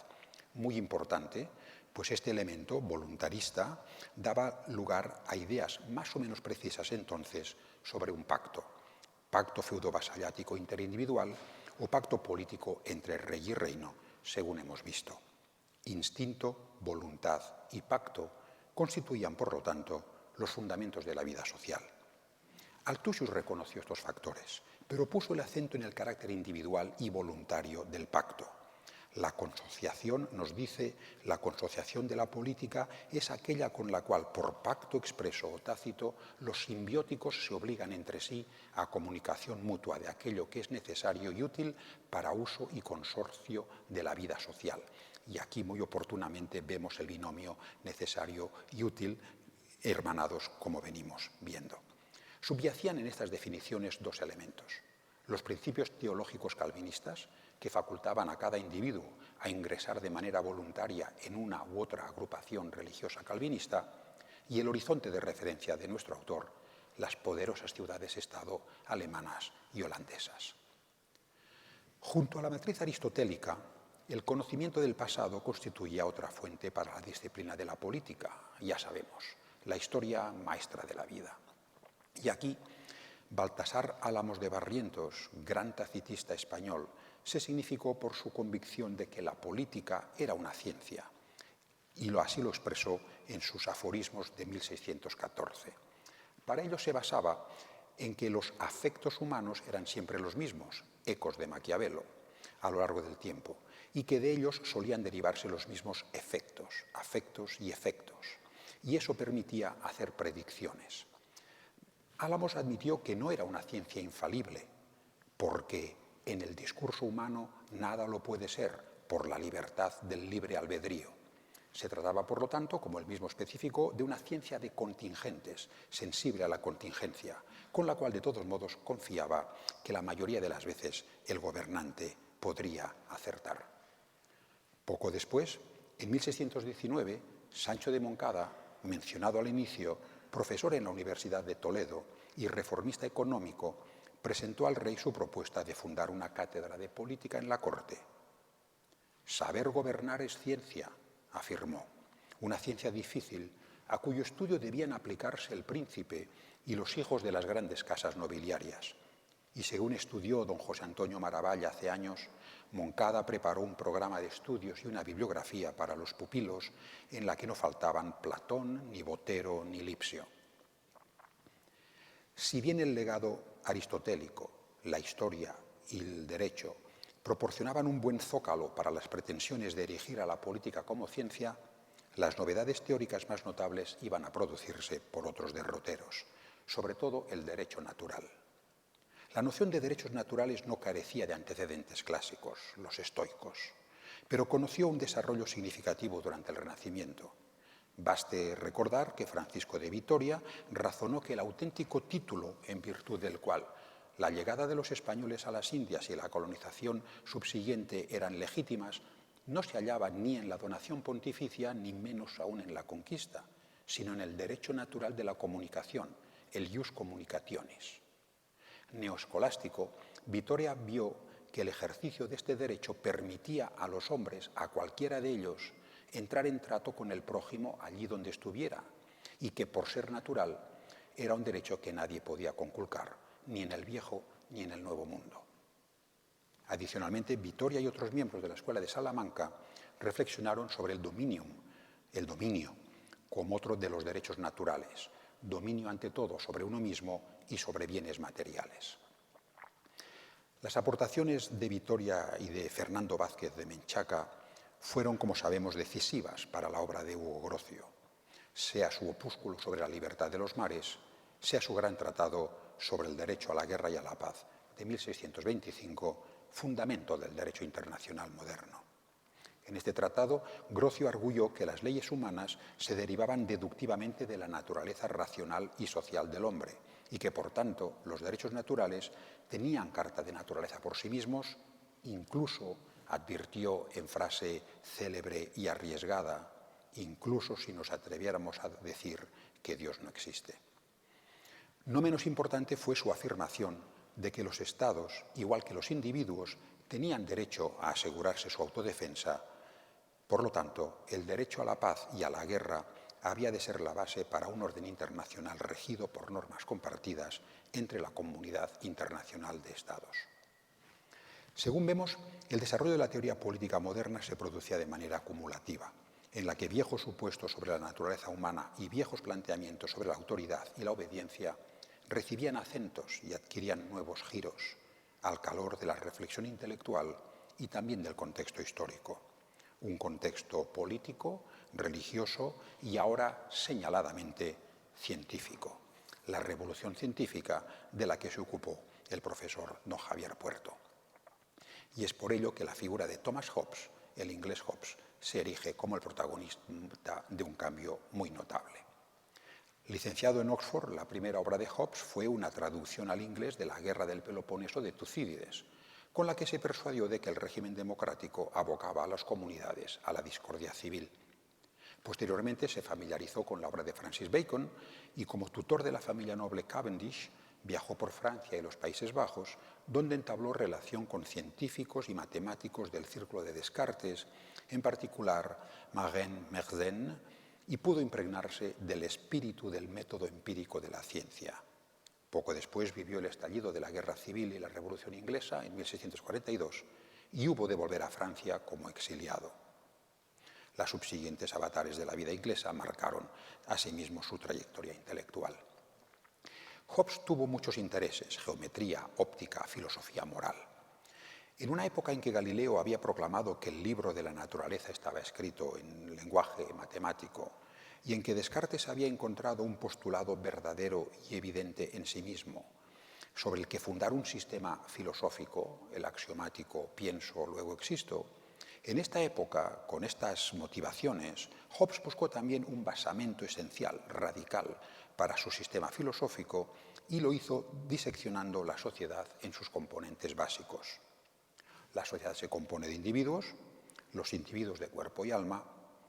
muy importante, pues este elemento voluntarista daba lugar a ideas más o menos precisas entonces sobre un pacto feudo-vasallático interindividual o pacto político entre rey y reino, según hemos visto. Instinto, voluntad y pacto constituían, por lo tanto, los fundamentos de la vida social. Althusser reconoció estos factores, pero puso el acento en el carácter individual y voluntario del pacto. La consociación, nos dice, la consociación de la política es aquella con la cual, por pacto expreso o tácito, los simbióticos se obligan entre sí a comunicación mutua de aquello que es necesario y útil para uso y consorcio de la vida social. Y aquí muy oportunamente vemos el binomio necesario y útil hermanados, como venimos viendo. Subyacían en estas definiciones dos elementos: los principios teológicos calvinistas, que facultaban a cada individuo a ingresar de manera voluntaria en una u otra agrupación religiosa calvinista, y el horizonte de referencia de nuestro autor, las poderosas ciudades-estado alemanas y holandesas. Junto a la matriz aristotélica, el conocimiento del pasado constituía otra fuente para la disciplina de la política, ya sabemos, la historia maestra de la vida. Y aquí, Baltasar Álamos de Barrientos, gran tacitista español, se significó por su convicción de que la política era una ciencia, y así lo expresó en sus aforismos de 1614. Para ello se basaba en que los afectos humanos eran siempre los mismos, ecos de Maquiavelo, a lo largo del tiempo, y que de ellos solían derivarse los mismos efectos, afectos y efectos, y eso permitía hacer predicciones. Álamos admitió que no era una ciencia infalible, porque en el discurso humano nada lo puede ser, por la libertad del libre albedrío. Se trataba, por lo tanto, como él mismo especificó, de una ciencia de contingentes, sensible a la contingencia, con la cual de todos modos confiaba que la mayoría de las veces el gobernante podría acertar. Poco después, en 1619, Sancho de Moncada, mencionado al inicio, profesor en la Universidad de Toledo y reformista económico, presentó al rey su propuesta de fundar una cátedra de política en la corte. Saber gobernar es ciencia, afirmó, una ciencia difícil a cuyo estudio debían aplicarse el príncipe y los hijos de las grandes casas nobiliarias. Y según estudió don José Antonio Maravalla hace años, Moncada preparó un programa de estudios y una bibliografía para los pupilos en la que no faltaban Platón, ni Botero, ni Lipsio. Si bien el legado aristotélico, la historia y el derecho proporcionaban un buen zócalo para las pretensiones de erigir a la política como ciencia, las novedades teóricas más notables iban a producirse por otros derroteros, sobre todo el derecho natural. La noción de derechos naturales no carecía de antecedentes clásicos, los estoicos, pero conoció un desarrollo significativo durante el Renacimiento. Baste recordar que Francisco de Vitoria razonó que el auténtico título en virtud del cual la llegada de los españoles a las Indias y la colonización subsiguiente eran legítimas no se hallaba ni en la donación pontificia ni menos aún en la conquista, sino en el derecho natural de la comunicación, el ius communicationis. Neoescolástico, Vitoria vio que el ejercicio de este derecho permitía a los hombres, a cualquiera de ellos, entrar en trato con el prójimo allí donde estuviera, y que por ser natural era un derecho que nadie podía conculcar, ni en el viejo ni en el nuevo mundo. Adicionalmente, Vitoria y otros miembros de la Escuela de Salamanca reflexionaron sobre el dominio como otro de los derechos naturales, dominio ante todo sobre uno mismo y sobre bienes materiales. Las aportaciones de Vitoria y de Fernando Vázquez de Menchaca fueron, como sabemos, decisivas para la obra de Hugo Grocio, sea su opúsculo sobre la libertad de los mares, sea su gran tratado sobre el derecho a la guerra y a la paz de 1625, fundamento del derecho internacional moderno. En este tratado, Grocio arguyó que las leyes humanas se derivaban deductivamente de la naturaleza racional y social del hombre y que, por tanto, los derechos naturales tenían carta de naturaleza por sí mismos, incluso, advirtió en frase célebre y arriesgada, incluso si nos atreviéramos a decir que Dios no existe. No menos importante fue su afirmación de que los estados, igual que los individuos, tenían derecho a asegurarse su autodefensa. Por lo tanto, el derecho a la paz y a la guerra había de ser la base para un orden internacional regido por normas compartidas entre la comunidad internacional de estados. Según vemos, el desarrollo de la teoría política moderna se producía de manera acumulativa, en la que viejos supuestos sobre la naturaleza humana y viejos planteamientos sobre la autoridad y la obediencia recibían acentos y adquirían nuevos giros al calor de la reflexión intelectual y también del contexto histórico. Un contexto político, religioso y ahora señaladamente científico. La revolución científica de la que se ocupó el profesor don Javier Puerto. Y es por ello que la figura de Thomas Hobbes, el inglés Hobbes, se erige como el protagonista de un cambio muy notable. Licenciado en Oxford, la primera obra de Hobbes fue una traducción al inglés de la Guerra del Peloponeso de Tucídides, con la que se persuadió de que el régimen democrático abocaba a las comunidades a la discordia civil. Posteriormente se familiarizó con la obra de Francis Bacon y como tutor de la familia noble Cavendish viajó por Francia y los Países Bajos, donde entabló relación con científicos y matemáticos del círculo de Descartes, en particular Marin Mersenne, y pudo impregnarse del espíritu del método empírico de la ciencia. Poco después vivió el estallido de la Guerra Civil y la Revolución Inglesa en 1642 y hubo de volver a Francia como exiliado. Las subsiguientes avatares de la vida inglesa marcaron asimismo su trayectoria intelectual. Hobbes tuvo muchos intereses: geometría, óptica, filosofía moral. En una época en que Galileo había proclamado que el libro de la naturaleza estaba escrito en lenguaje matemático y en que Descartes había encontrado un postulado verdadero y evidente en sí mismo, sobre el que fundar un sistema filosófico, el axiomático pienso, luego existo, En esta época, con estas motivaciones, Hobbes buscó también un basamento esencial, radical, para su sistema filosófico y lo hizo diseccionando la sociedad en sus componentes básicos. La sociedad se compone de individuos, los individuos de cuerpo y alma,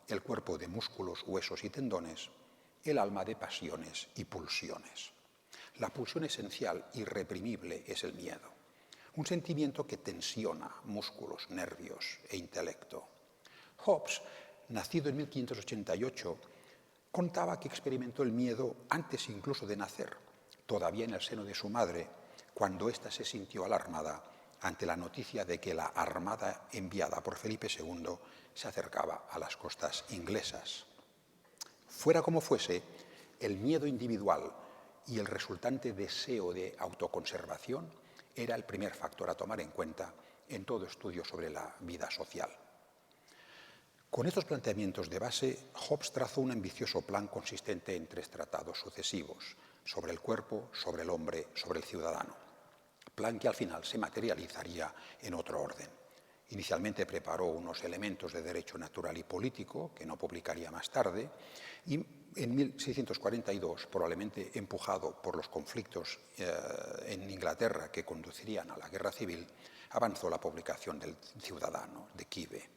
el cuerpo de músculos, huesos y tendones, el alma de pasiones y pulsiones. La pulsión esencial, irreprimible, es el miedo, un sentimiento que tensiona músculos, nervios e intelecto. Hobbes, nacido en 1588, contaba que experimentó el miedo antes incluso de nacer, todavía en el seno de su madre, cuando ésta se sintió alarmada ante la noticia de que la armada enviada por Felipe II se acercaba a las costas inglesas. Fuera como fuese, el miedo individual y el resultante deseo de autoconservación era el primer factor a tomar en cuenta en todo estudio sobre la vida social. Con estos planteamientos de base, Hobbes trazó un ambicioso plan consistente en 3 tratados sucesivos, sobre el cuerpo, sobre el hombre, sobre el ciudadano. Plan que al final se materializaría en otro orden. Inicialmente preparó unos elementos de derecho natural y político, que no publicaría más tarde, y en 1642, probablemente empujado por los conflictos en Inglaterra que conducirían a la guerra civil, avanzó la publicación del Ciudadano, de Quive.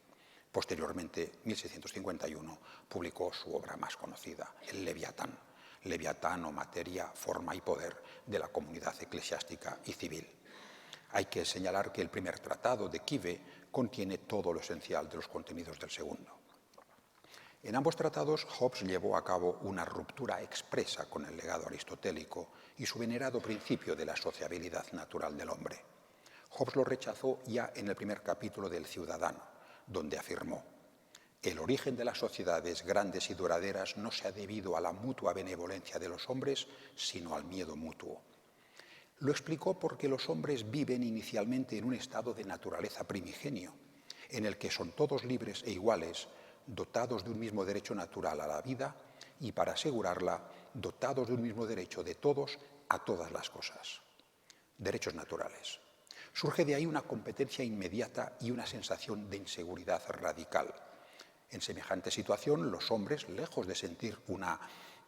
Posteriormente, en 1651, publicó su obra más conocida, el Leviatán. Leviatán o materia, forma y poder de la comunidad eclesiástica y civil. Hay que señalar que el primer tratado de Quive contiene todo lo esencial de los contenidos del segundo. En ambos tratados, Hobbes llevó a cabo una ruptura expresa con el legado aristotélico y su venerado principio de la sociabilidad natural del hombre. Hobbes lo rechazó ya en el primer capítulo del Ciudadano, donde afirmó: el origen de las sociedades grandes y duraderas no se ha debido a la mutua benevolencia de los hombres, sino al miedo mutuo. Lo explicó porque los hombres viven inicialmente en un estado de naturaleza primigenio, en el que son todos libres e iguales, dotados de un mismo derecho natural a la vida y, para asegurarla, dotados de un mismo derecho de todos a todas las cosas. Derechos naturales. Surge de ahí una competencia inmediata y una sensación de inseguridad radical. En semejante situación, los hombres, lejos de sentir una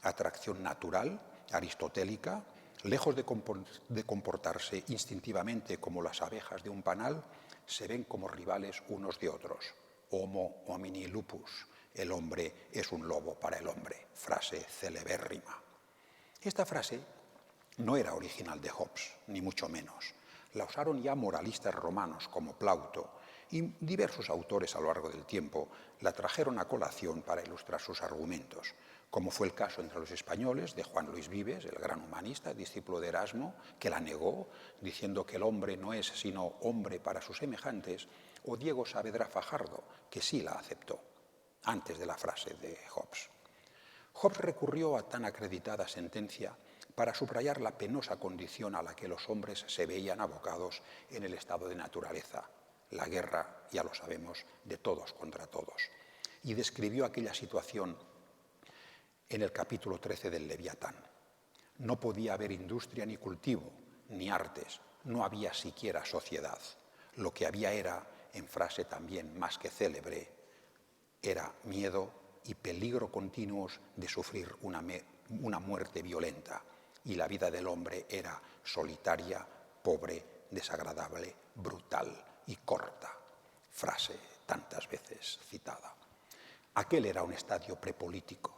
atracción natural, aristotélica, lejos de comportarse instintivamente como las abejas de un panal, se ven como rivales unos de otros. Homo homini lupus, el hombre es un lobo para el hombre, frase celebérrima. Esta frase no era original de Hobbes, ni mucho menos. La usaron ya moralistas romanos como Plauto, y diversos autores a lo largo del tiempo la trajeron a colación para ilustrar sus argumentos, como fue el caso entre los españoles de Juan Luis Vives, el gran humanista, discípulo de Erasmo, que la negó, diciendo que el hombre no es sino hombre para sus semejantes, o Diego Saavedra Fajardo, que sí la aceptó, antes de la frase de Hobbes. Hobbes recurrió a tan acreditada sentencia para subrayar la penosa condición a la que los hombres se veían abocados en el estado de naturaleza, la guerra, ya lo sabemos, de todos contra todos, y describió aquella situación en el capítulo 13 del Leviatán. No podía haber industria ni cultivo, ni artes, no había siquiera sociedad. Lo que había era, en frase también más que célebre, era miedo y peligro continuos de sufrir una muerte violenta, y la vida del hombre era solitaria, pobre, desagradable, brutal y corta, frase tantas veces citada. Aquel era un estadio prepolítico.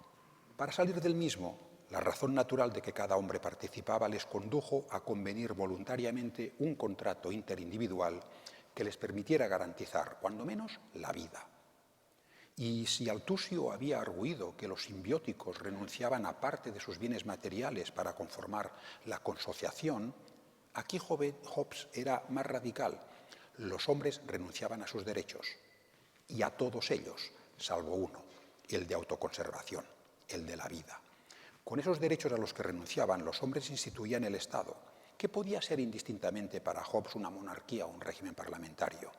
Para salir del mismo, la razón natural de que cada hombre participaba les condujo a convenir voluntariamente un contrato interindividual que les permitiera garantizar, cuando menos, la vida. Y si Althusio había arguido que los simbióticos renunciaban a parte de sus bienes materiales para conformar la consociación, aquí Hobbes era más radical. Los hombres renunciaban a sus derechos, y a todos ellos, salvo uno, el de autoconservación, el de la vida. Con esos derechos a los que renunciaban, los hombres instituían el Estado, que podía ser indistintamente para Hobbes una monarquía o un régimen parlamentario,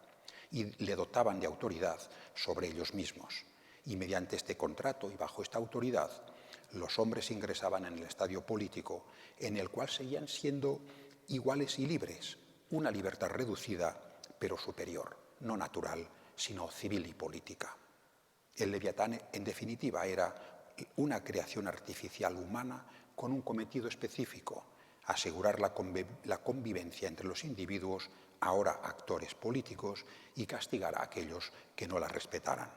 y le dotaban de autoridad sobre ellos mismos. Y mediante este contrato y bajo esta autoridad, los hombres ingresaban en el estadio político, en el cual seguían siendo iguales y libres, una libertad reducida, pero superior, no natural, sino civil y política. El Leviatán, en definitiva, era una creación artificial humana con un cometido específico: asegurar la convivencia entre los individuos, ahora actores políticos, y castigar a aquellos que no la respetaran.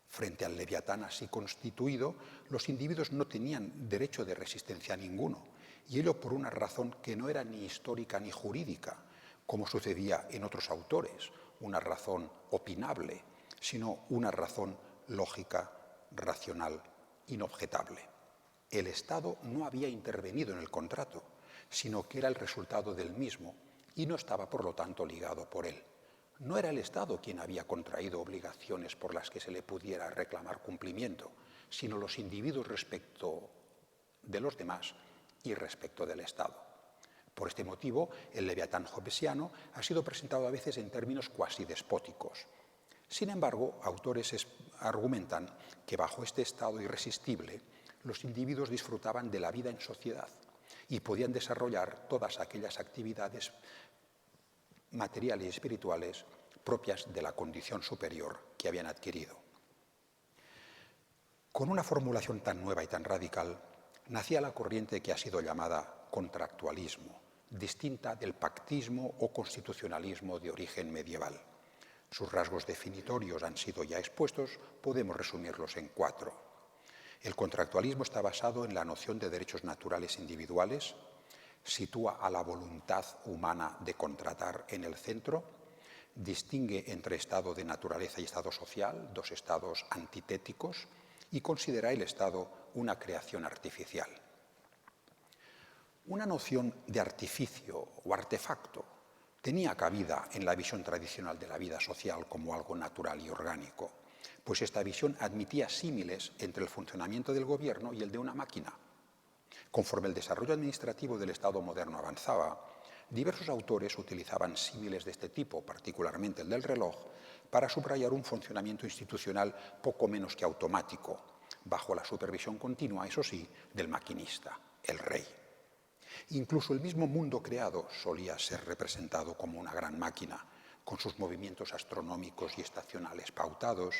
Frente al Leviatán así constituido, los individuos no tenían derecho de resistencia ninguno, y ello por una razón que no era ni histórica ni jurídica, como sucedía en otros autores, una razón opinable, sino una razón lógica, racional, inobjetable. El Estado no había intervenido en el contrato, sino que era el resultado del mismo y no estaba, por lo tanto, ligado por él. No era el Estado quien había contraído obligaciones por las que se le pudiera reclamar cumplimiento, sino los individuos respecto de los demás y respecto del Estado. Por este motivo, el Leviatán hobbesiano ha sido presentado a veces en términos cuasi despóticos. Sin embargo, autores argumentan que bajo este estado irresistible, los individuos disfrutaban de la vida en sociedad y podían desarrollar todas aquellas actividades materiales y espirituales propias de la condición superior que habían adquirido. Con una formulación tan nueva y tan radical, nacía la corriente que ha sido llamada contractualismo, distinta del pactismo o constitucionalismo de origen medieval. Sus rasgos definitorios han sido ya expuestos, podemos resumirlos en 4. El contractualismo está basado en la noción de derechos naturales individuales, sitúa a la voluntad humana de contratar en el centro, distingue entre estado de naturaleza y estado social, dos estados antitéticos, y considera el Estado una creación artificial. Una noción de artificio o artefacto tenía cabida en la visión tradicional de la vida social como algo natural y orgánico, pues esta visión admitía símiles entre el funcionamiento del gobierno y el de una máquina. Conforme el desarrollo administrativo del Estado moderno avanzaba, diversos autores utilizaban símiles de este tipo, particularmente el del reloj, para subrayar un funcionamiento institucional poco menos que automático, bajo la supervisión continua, eso sí, del maquinista, el rey. Incluso el mismo mundo creado solía ser representado como una gran máquina, con sus movimientos astronómicos y estacionales pautados,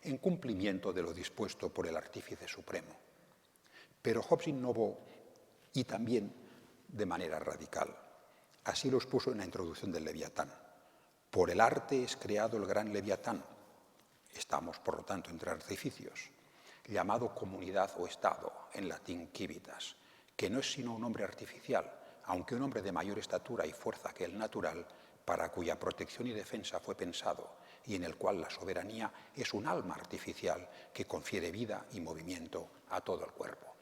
en cumplimiento de lo dispuesto por el Artífice Supremo. Pero Hobbes innovó, y también de manera radical. Así lo expuso en la introducción del Leviatán. Por el arte es creado el gran Leviatán. Estamos, por lo tanto, entre artificios, llamado comunidad o Estado, en latín civitas, que no es sino un hombre artificial, aunque un hombre de mayor estatura y fuerza que el natural, para cuya protección y defensa fue pensado, y en el cual la soberanía es un alma artificial que confiere vida y movimiento a todo el cuerpo.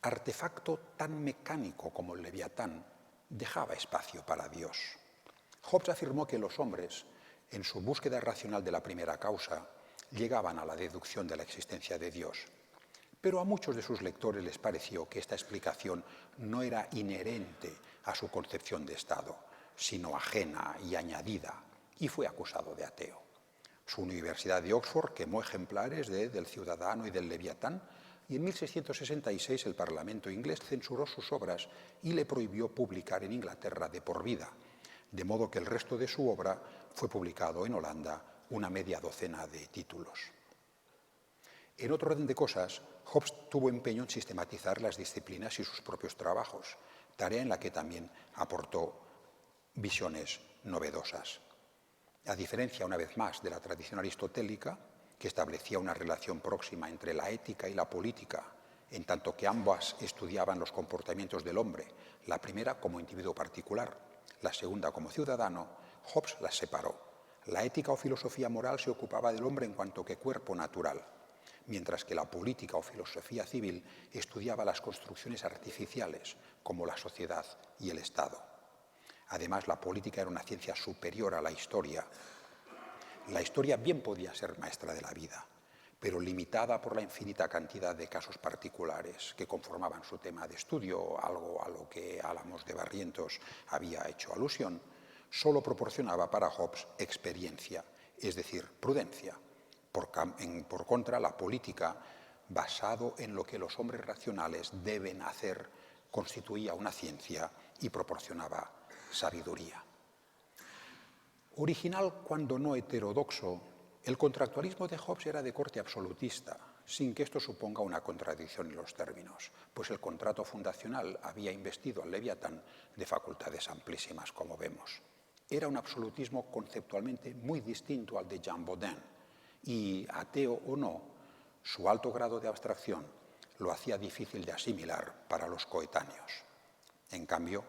Artefacto tan mecánico como el Leviatán dejaba espacio para Dios. Hobbes afirmó que los hombres, en su búsqueda racional de la primera causa, llegaban a la deducción de la existencia de Dios. Pero a muchos de sus lectores les pareció que esta explicación no era inherente a su concepción de Estado, sino ajena y añadida, y fue acusado de ateo. Su Universidad de Oxford quemó ejemplares del Ciudadano y del Leviatán, y en 1666 el Parlamento inglés censuró sus obras y le prohibió publicar en Inglaterra de por vida, de modo que el resto de su obra fue publicado en Holanda, una media docena de títulos. En otro orden de cosas, Hobbes tuvo empeño en sistematizar las disciplinas y sus propios trabajos, tarea en la que también aportó visiones novedosas. A diferencia, una vez más, de la tradición aristotélica, que establecía una relación próxima entre la ética y la política, en tanto que ambas estudiaban los comportamientos del hombre, la primera como individuo particular, la segunda como ciudadano, Hobbes las separó. La ética o filosofía moral se ocupaba del hombre en cuanto que cuerpo natural, mientras que la política o filosofía civil estudiaba las construcciones artificiales, como la sociedad y el Estado. Además, la política era una ciencia superior a la historia. La historia bien podía ser maestra de la vida, pero limitada por la infinita cantidad de casos particulares que conformaban su tema de estudio, algo a lo que Álamos de Barrientos había hecho alusión, solo proporcionaba para Hobbes experiencia, es decir, prudencia. Por contra, la política, basado en lo que los hombres racionales deben hacer, constituía una ciencia y proporcionaba sabiduría. Original cuando no heterodoxo, el contractualismo de Hobbes era de corte absolutista, sin que esto suponga una contradicción en los términos, pues el contrato fundacional había investido al Leviatán de facultades amplísimas, como vemos. Era un absolutismo conceptualmente muy distinto al de Jean Bodin, y, ateo o no, su alto grado de abstracción lo hacía difícil de asimilar para los coetáneos. En cambio,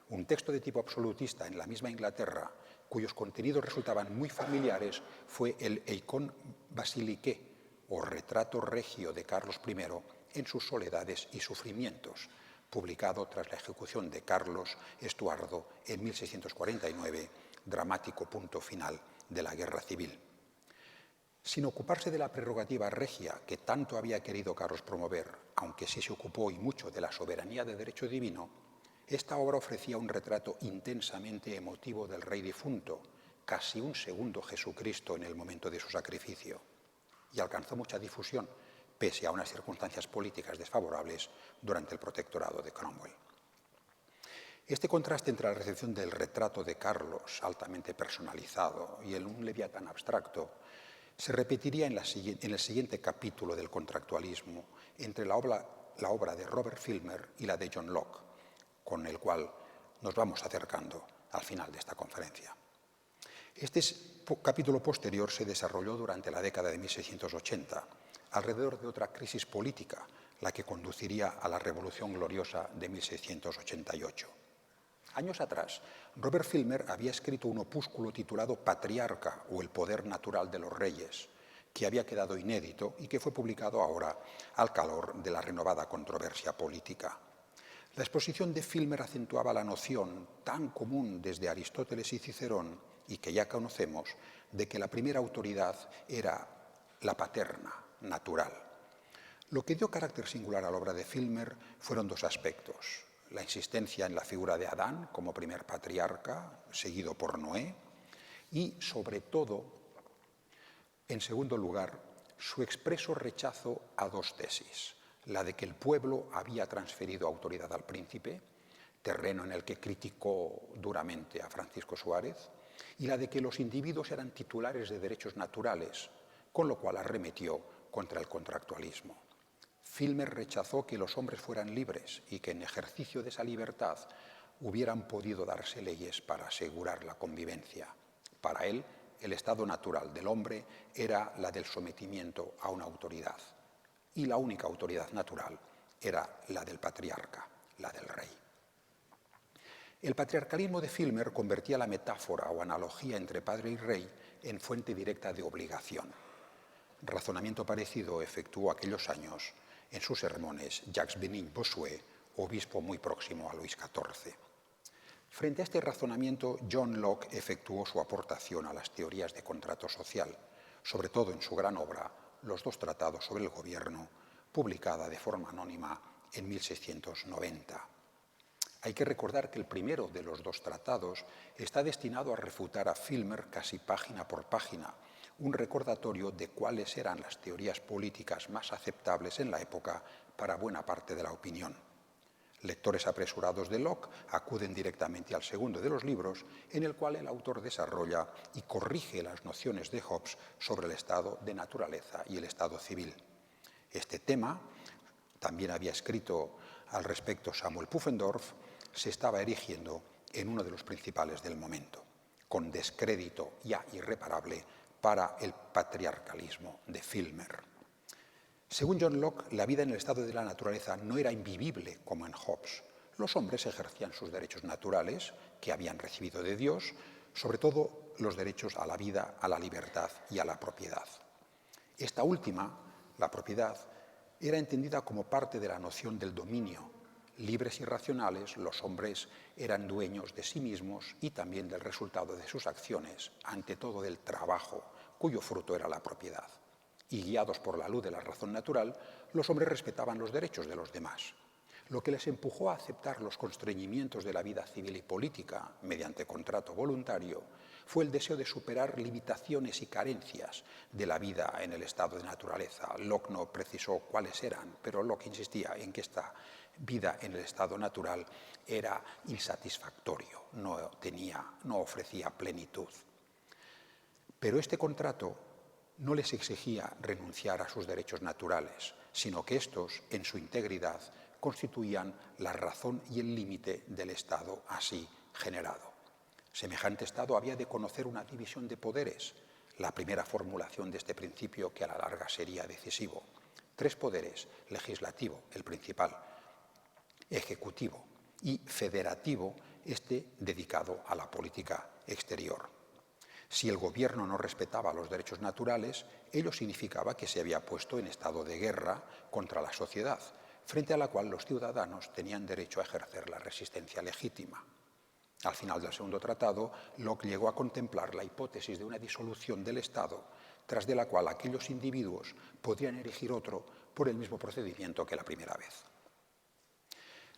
un texto de tipo absolutista en la misma Inglaterra, cuyos contenidos resultaban muy familiares, fue el Eikon Basiliké, o Retrato Regio de Carlos I en sus soledades y sufrimientos, publicado tras la ejecución de Carlos Estuardo en 1649, dramático punto final de la Guerra Civil. Sin ocuparse de la prerrogativa regia que tanto había querido Carlos promover, aunque sí se ocupó y mucho de la soberanía de derecho divino, esta obra ofrecía un retrato intensamente emotivo del rey difunto, casi un segundo Jesucristo en el momento de su sacrificio, y alcanzó mucha difusión, pese a unas circunstancias políticas desfavorables durante el protectorado de Cromwell. Este contraste entre la recepción del retrato de Carlos, altamente personalizado, y un Leviatán abstracto, se repetiría en el siguiente capítulo del contractualismo, entre la obra de Robert Filmer y la de John Locke, con el cual nos vamos acercando al final de esta conferencia. Este capítulo posterior se desarrolló durante la década de 1680, alrededor de otra crisis política, la que conduciría a la Revolución Gloriosa de 1688. Años atrás, Robert Filmer había escrito un opúsculo titulado Patriarca, o el poder natural de los reyes, que había quedado inédito y que fue publicado ahora al calor de la renovada controversia política. La exposición de Filmer acentuaba la noción tan común desde Aristóteles y Cicerón, y que ya conocemos, de que la primera autoridad era la paterna, natural. Lo que dio carácter singular a la obra de Filmer fueron dos aspectos: la insistencia en la figura de Adán como primer patriarca, seguido por Noé, y, sobre todo, en segundo lugar, su expreso rechazo a dos tesis: la de que el pueblo había transferido autoridad al príncipe, terreno en el que criticó duramente a Francisco Suárez, y la de que los individuos eran titulares de derechos naturales, con lo cual arremetió contra el contractualismo. Filmer rechazó que los hombres fueran libres y que en ejercicio de esa libertad hubieran podido darse leyes para asegurar la convivencia. Para él, el estado natural del hombre era la del sometimiento a una autoridad, y la única autoridad natural era la del patriarca, la del rey. El patriarcalismo de Filmer convertía la metáfora o analogía entre padre y rey en fuente directa de obligación. Razonamiento parecido efectuó aquellos años en sus sermones Jacques Benin-Bossuet, obispo muy próximo a Luis XIV. Frente a este razonamiento, John Locke efectuó su aportación a las teorías de contrato social, sobre todo en su gran obra, Los dos tratados sobre el gobierno, publicada de forma anónima en 1690. Hay que recordar que el primero de los dos tratados está destinado a refutar a Filmer casi página por página, un recordatorio de cuáles eran las teorías políticas más aceptables en la época para buena parte de la opinión. Lectores apresurados de Locke acuden directamente al segundo de los libros, en el cual el autor desarrolla y corrige las nociones de Hobbes sobre el estado de naturaleza y el estado civil. Este tema, también había escrito al respecto Samuel Pufendorf, se estaba erigiendo en uno de los principales del momento, con descrédito ya irreparable para el patriarcalismo de Filmer. Según John Locke, la vida en el estado de la naturaleza no era invivible como en Hobbes. Los hombres ejercían sus derechos naturales, que habían recibido de Dios, sobre todo los derechos a la vida, a la libertad y a la propiedad. Esta última, la propiedad, era entendida como parte de la noción del dominio. Libres y racionales, los hombres eran dueños de sí mismos y también del resultado de sus acciones, ante todo del trabajo, cuyo fruto era la propiedad. Y guiados por la luz de la razón natural, los hombres respetaban los derechos de los demás, lo que les empujó a aceptar los constreñimientos de la vida civil y política mediante contrato voluntario fue el deseo de superar limitaciones y carencias de la vida en el estado de naturaleza. Locke no precisó cuáles eran, pero Locke insistía en que esta vida en el estado natural era insatisfactorio, no ofrecía plenitud. Pero este contrato no les exigía renunciar a sus derechos naturales, sino que estos, en su integridad, constituían la razón y el límite del Estado así generado. Semejante Estado había de conocer una división de poderes, la primera formulación de este principio que a la larga sería decisivo. 3 poderes: legislativo, el principal, ejecutivo y federativo, este dedicado a la política exterior. Si el gobierno no respetaba los derechos naturales, ello significaba que se había puesto en estado de guerra contra la sociedad, frente a la cual los ciudadanos tenían derecho a ejercer la resistencia legítima. Al final del segundo tratado, Locke llegó a contemplar la hipótesis de una disolución del Estado, tras de la cual aquellos individuos podrían erigir otro por el mismo procedimiento que la primera vez.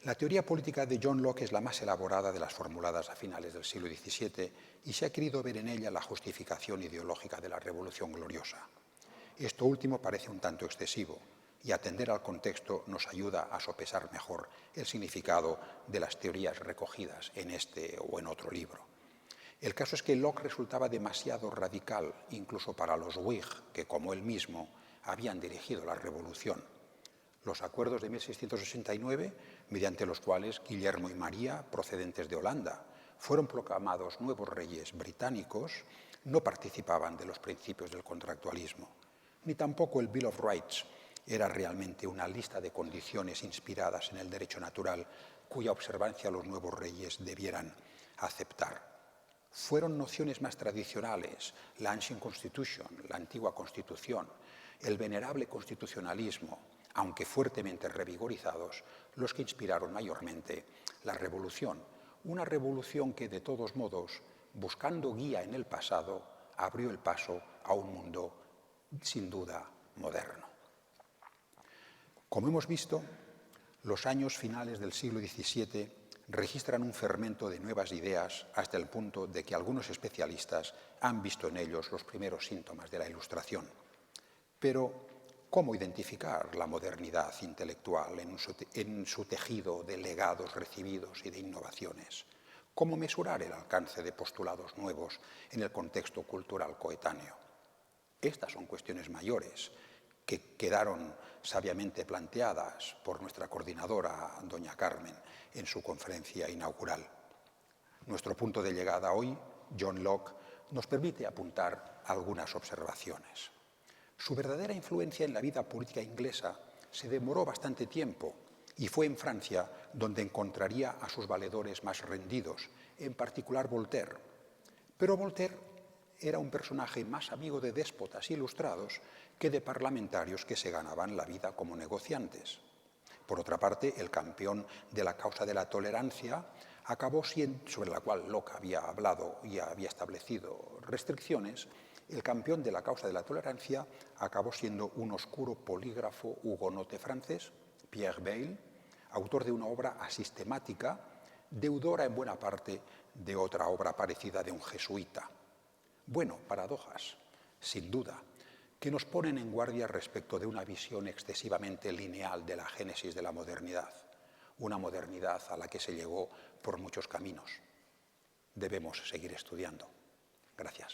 La teoría política de John Locke es la más elaborada de las formuladas a finales del siglo XVII y se ha querido ver en ella la justificación ideológica de la Revolución Gloriosa. Esto último parece un tanto excesivo, y atender al contexto nos ayuda a sopesar mejor el significado de las teorías recogidas en este o en otro libro. El caso es que Locke resultaba demasiado radical, incluso para los Whig, que, como él mismo, habían dirigido la Revolución. Los acuerdos de 1689, mediante los cuales Guillermo y María, procedentes de Holanda, fueron proclamados nuevos reyes británicos, no participaban de los principios del contractualismo, ni tampoco el Bill of Rights era realmente una lista de condiciones inspiradas en el derecho natural cuya observancia los nuevos reyes debieran aceptar. Fueron nociones más tradicionales, la Ancient Constitution, la antigua Constitución, el venerable constitucionalismo, aunque fuertemente revigorizados, los que inspiraron mayormente la revolución. Una revolución que, de todos modos, buscando guía en el pasado, abrió el paso a un mundo, sin duda, moderno. Como hemos visto, los años finales del siglo XVII registran un fermento de nuevas ideas hasta el punto de que algunos especialistas han visto en ellos los primeros síntomas de la Ilustración. Pero, ¿cómo identificar la modernidad intelectual en su tejido de legados recibidos y de innovaciones? ¿Cómo mesurar el alcance de postulados nuevos en el contexto cultural coetáneo? Estas son cuestiones mayores que quedaron sabiamente planteadas por nuestra coordinadora, doña Carmen, en su conferencia inaugural. Nuestro punto de llegada hoy, John Locke, nos permite apuntar algunas observaciones. Su verdadera influencia en la vida política inglesa se demoró bastante tiempo y fue en Francia donde encontraría a sus valedores más rendidos, en particular Voltaire. Pero Voltaire era un personaje más amigo de déspotas ilustrados que de parlamentarios que se ganaban la vida como negociantes. Por otra parte, el campeón de la causa de la tolerancia acabó siendo, sobre la cual Locke había hablado y había establecido restricciones, el campeón de la causa de la tolerancia acabó siendo un oscuro polígrafo hugonote francés, Pierre Bayle, autor de una obra asistemática, deudora en buena parte de otra obra parecida de un jesuita. Bueno, paradojas, sin duda, que nos ponen en guardia respecto de una visión excesivamente lineal de la génesis de la modernidad, una modernidad a la que se llegó por muchos caminos. Debemos seguir estudiando. Gracias.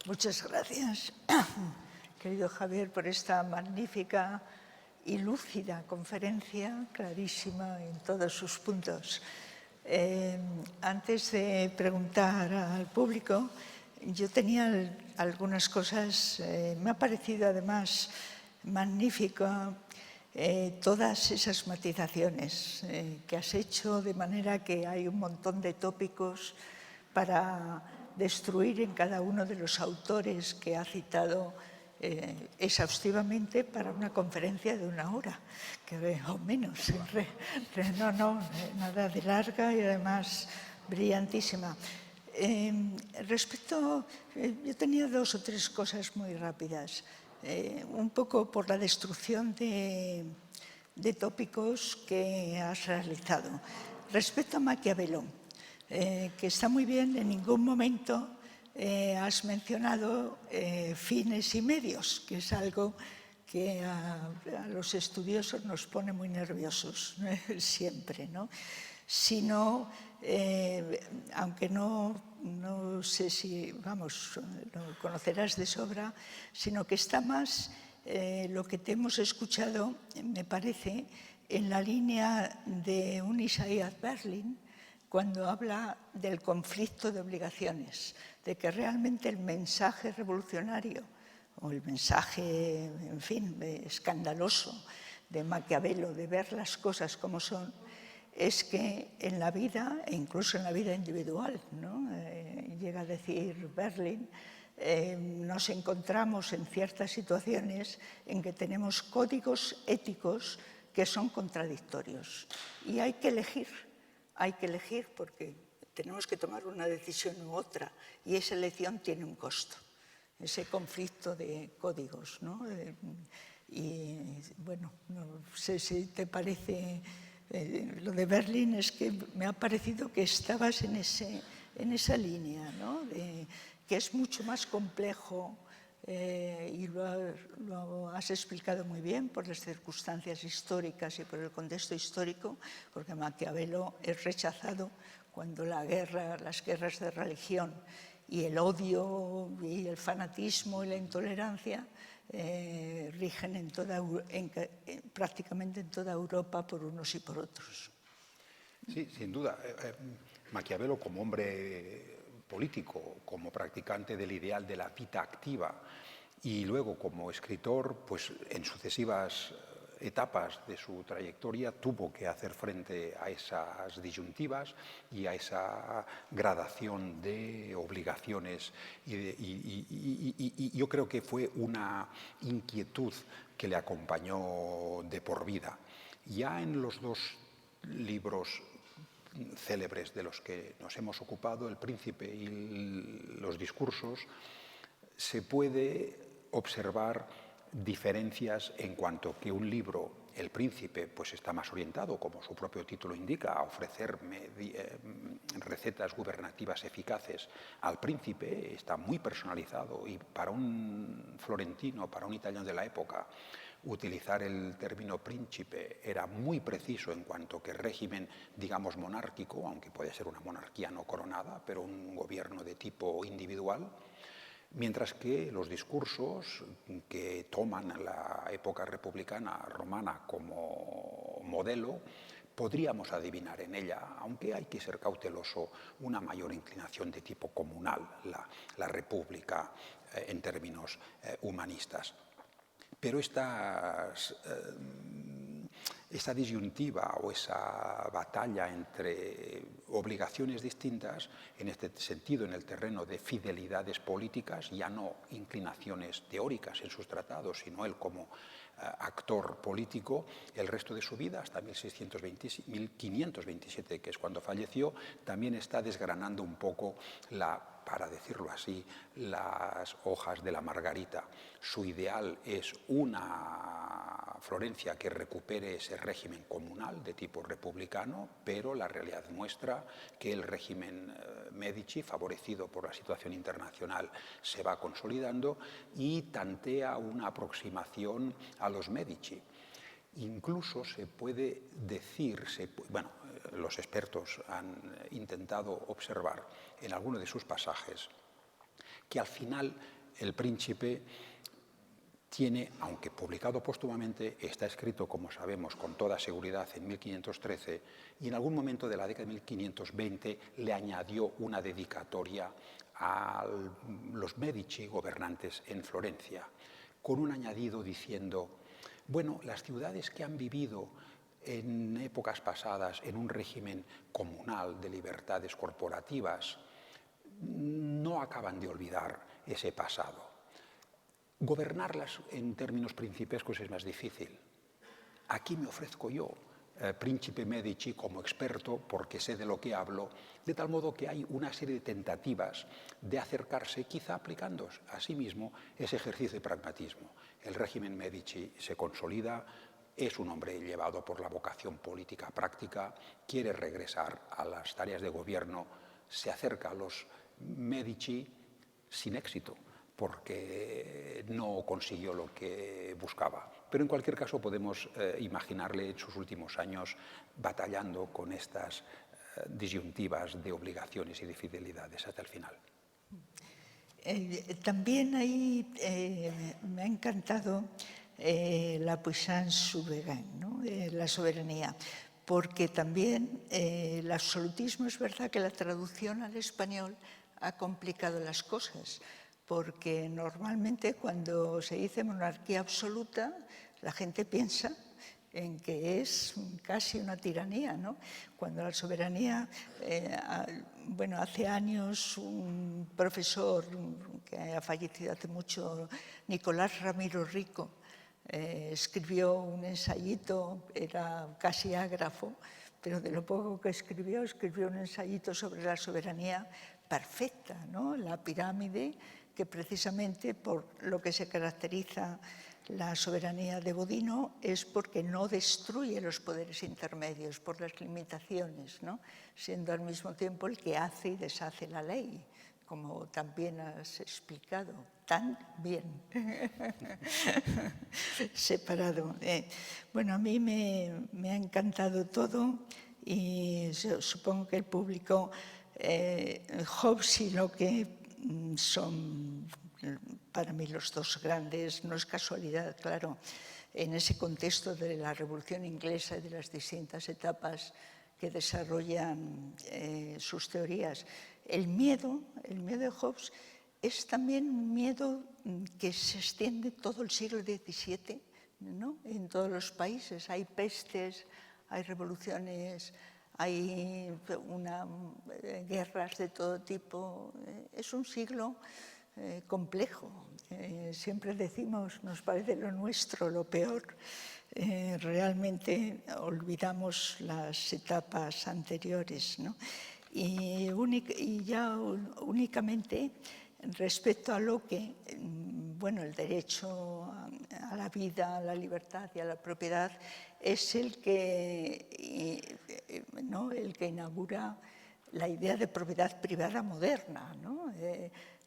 Muchas gracias, querido Javier, por esta magnífica y lúcida conferencia, clarísima en todos sus puntos. Antes de preguntar al público, yo tenía algunas cosas, me ha parecido además magnífico todas esas matizaciones que has hecho, de manera que hay un montón de tópicos para destruir en cada uno de los autores que ha citado exhaustivamente para una conferencia de 1 hora, o menos. No, nada de larga y además brillantísima. Yo tenía 2 o 3 cosas muy rápidas. Un poco por la destrucción de tópicos que has realizado. Respecto a Maquiavelo, que está muy bien, en ningún momento has mencionado fines y medios, que es algo que a los estudiosos nos pone muy nerviosos siempre, ¿no? Sino, aunque no sé si, vamos, lo conocerás de sobra, sino que está más lo que te hemos escuchado, me parece, en la línea de un Isaiah Berlin, cuando habla del conflicto de obligaciones, de que realmente el mensaje revolucionario o el mensaje, en fin, escandaloso de Maquiavelo, de ver las cosas como son, es que en la vida, e incluso en la vida individual, ¿no? Llega a decir Berlin, nos encontramos en ciertas situaciones en que tenemos códigos éticos que son contradictorios y hay que elegir porque tenemos que tomar una decisión u otra y esa elección tiene un costo, ese conflicto de códigos, ¿no? Y bueno, no sé si te parece, lo de Berlin es que me ha parecido que estabas en esa línea, ¿no? Que es mucho más complejo y lo has explicado muy bien por las circunstancias históricas y por el contexto histórico, porque Maquiavelo es rechazado cuando las guerras de religión y el odio y el fanatismo y la intolerancia rigen prácticamente en toda Europa por unos y por otros. Sí, sin duda. Maquiavelo, como hombre político, como practicante del ideal de la vida activa y luego como escritor, pues en sucesivas etapas de su trayectoria tuvo que hacer frente a esas disyuntivas y a esa gradación de obligaciones y yo creo que fue una inquietud que le acompañó de por vida. Ya en los dos libros célebres de los que nos hemos ocupado, El Príncipe y los discursos, se puede observar diferencias en cuanto que un libro, El Príncipe, pues está más orientado, como su propio título indica, a ofrecer recetas gubernativas eficaces. Al Príncipe está muy personalizado y para un florentino, para un italiano de la época, utilizar el término príncipe era muy preciso en cuanto que régimen, digamos, monárquico, aunque puede ser una monarquía no coronada, pero un gobierno de tipo individual, mientras que los discursos que toman la época republicana romana como modelo, podríamos adivinar en ella, aunque hay que ser cauteloso, una mayor inclinación de tipo comunal, la república en términos humanistas. Pero esta disyuntiva o esa batalla entre obligaciones distintas, en este sentido, en el terreno de fidelidades políticas, ya no inclinaciones teóricas en sus tratados, sino él como actor político, el resto de su vida, hasta 1527, que es cuando falleció, también está desgranando un poco para decirlo así, las hojas de la margarita. Su ideal es una Florencia que recupere ese régimen comunal de tipo republicano, pero la realidad muestra que el régimen Medici, favorecido por la situación internacional, se va consolidando y tantea una aproximación a los Medici. Incluso se puede decir, los expertos han intentado observar en alguno de sus pasajes que al final El Príncipe tiene, aunque publicado póstumamente, está escrito, como sabemos, con toda seguridad en 1513 y en algún momento de la década de 1520 le añadió una dedicatoria a los Medici gobernantes en Florencia, con un añadido diciendo: bueno, las ciudades que han vivido en épocas pasadas en un régimen comunal de libertades corporativas no acaban de olvidar ese pasado. Gobernarlas en términos principescos es más difícil. Aquí me ofrezco yo, príncipe Medici, como experto, porque sé de lo que hablo, de tal modo que hay una serie de tentativas de acercarse, quizá aplicando a sí mismo ese ejercicio de pragmatismo. El régimen Medici se consolida, es un hombre llevado por la vocación política práctica, quiere regresar a las tareas de gobierno, se acerca a los Medici sin éxito, porque no consiguió lo que buscaba. Pero en cualquier caso podemos imaginarle en sus últimos años batallando con estas disyuntivas de obligaciones y de fidelidades hasta el final. También ahí me ha encantado la puissance souveraine, ¿no? La soberanía, porque también el absolutismo, es verdad que la traducción al español ha complicado las cosas, porque normalmente cuando se dice monarquía absoluta, la gente piensa en que es casi una tiranía, ¿no? Cuando la soberanía, bueno, hace años un profesor que ha fallecido hace mucho, Nicolás Ramiro Rico, escribió un ensayito, era casi ágrafo, pero de lo poco que escribió un ensayito sobre la soberanía perfecta, ¿no? La pirámide, que precisamente por lo que se caracteriza la soberanía de Bodino es porque no destruye los poderes intermedios por las limitaciones, ¿no? Siendo al mismo tiempo el que hace y deshace la ley, como también has explicado, tan bien separado. Bueno, a mí me ha encantado todo y supongo que el público, Hobbes y Locke son para mí los dos grandes, no es casualidad, claro, en ese contexto de la Revolución Inglesa y de las distintas etapas que desarrollan sus teorías. El miedo de Hobbes es también un miedo que se extiende todo el siglo XVII, ¿no? En todos los países. Hay pestes, hay revoluciones, hay guerras de todo tipo. Es un siglo complejo. Siempre decimos, nos parece lo nuestro lo peor. Realmente olvidamos las etapas anteriores, ¿no? Y ya únicamente respecto a lo que, bueno, el derecho a la vida, a la libertad y a la propiedad es el que, ¿no? El que inaugura la idea de propiedad privada moderna, ¿no?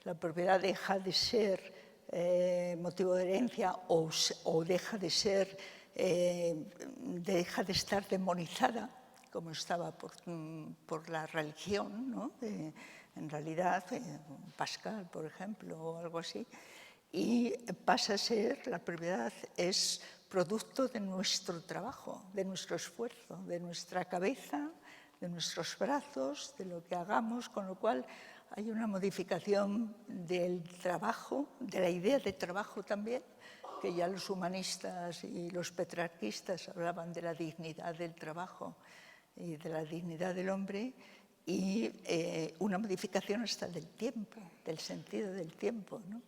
La propiedad deja de ser motivo de herencia o deja de ser, deja de estar demonizada, como estaba por la religión, ¿no? En realidad, Pascal, por ejemplo, o algo así, y pasa a ser, la propiedad es producto de nuestro trabajo, de nuestro esfuerzo, de nuestra cabeza, de nuestros brazos, de lo que hagamos, con lo cual hay una modificación del trabajo, de la idea de trabajo también, que ya los humanistas y los petrarquistas hablaban de la dignidad del trabajo y de la dignidad del hombre, y una modificación hasta del tiempo, del sentido del tiempo, ¿no?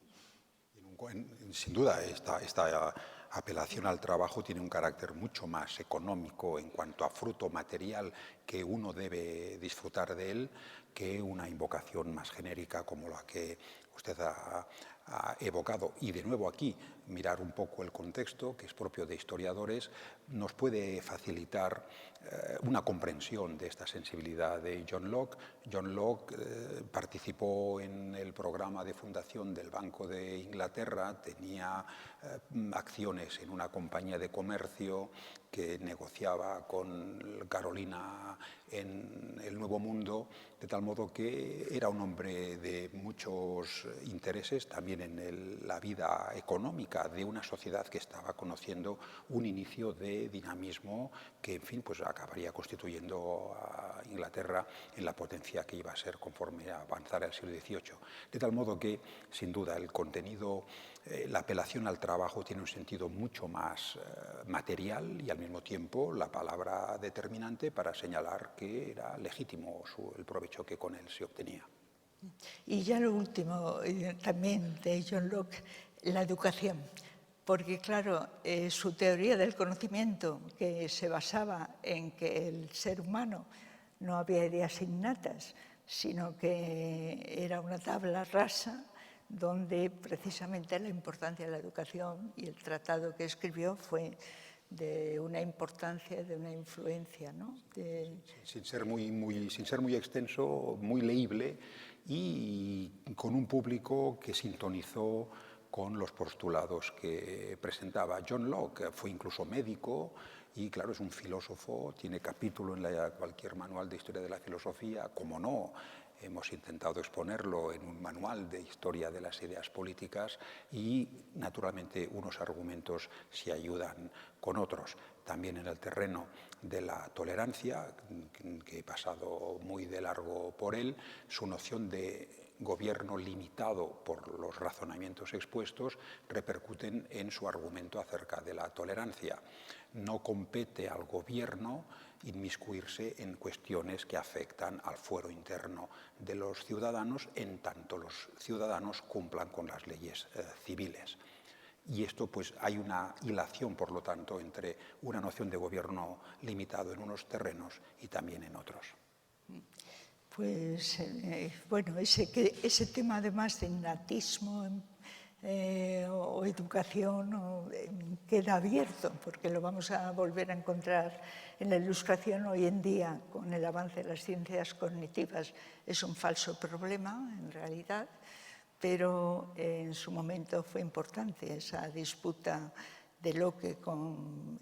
Sin duda, esta apelación al trabajo tiene un carácter mucho más económico en cuanto a fruto material que uno debe disfrutar de él, que una invocación más genérica como la que usted ha evocado. Y de nuevo aquí, mirar un poco el contexto, que es propio de historiadores, nos puede facilitar una comprensión de esta sensibilidad de John Locke. John Locke participó en el programa de fundación del Banco de Inglaterra, tenía acciones en una compañía de comercio que negociaba con Carolina en el Nuevo Mundo, de tal modo que era un hombre de muchos intereses, también en la vida económica de una sociedad que estaba conociendo un inicio de dinamismo que, en fin, pues acabaría constituyendo a Inglaterra en la potencia que iba a ser conforme avanzara el siglo XVIII. De tal modo que, sin duda, el contenido, la apelación al trabajo tiene un sentido mucho más material y al mismo tiempo la palabra determinante para señalar que era legítimo el provecho que con él se obtenía. Y ya lo último, también de John Locke, la educación. Porque, claro, su teoría del conocimiento, que se basaba en que el ser humano no había ideas innatas, sino que era una tabla rasa, donde precisamente la importancia de la educación y el tratado que escribió fue de una importancia, de una influencia, ¿no? Sin ser muy extenso, muy leíble y con un público que sintonizó con los postulados que presentaba. John Locke fue incluso médico y, claro, es un filósofo, tiene capítulo en cualquier manual de historia de la filosofía, como no. Hemos intentado exponerlo en un manual de historia de las ideas políticas y, naturalmente, unos argumentos se ayudan con otros. También en el terreno de la tolerancia, que he pasado muy de largo por él, su noción de gobierno limitado por los razonamientos expuestos repercuten en su argumento acerca de la tolerancia. No compete al gobierno inmiscuirse en cuestiones que afectan al fuero interno de los ciudadanos, en tanto los ciudadanos cumplan con las leyes civiles. Y esto, pues, hay una hilación, por lo tanto, entre una noción de gobierno limitado en unos terrenos y también en otros. Pues, bueno, ese tema, además de innatismo o educación, queda abierto, porque lo vamos a volver a encontrar en la Ilustración hoy en día, con el avance de las ciencias cognitivas. Es un falso problema, en realidad, pero en su momento fue importante esa disputa de Locke con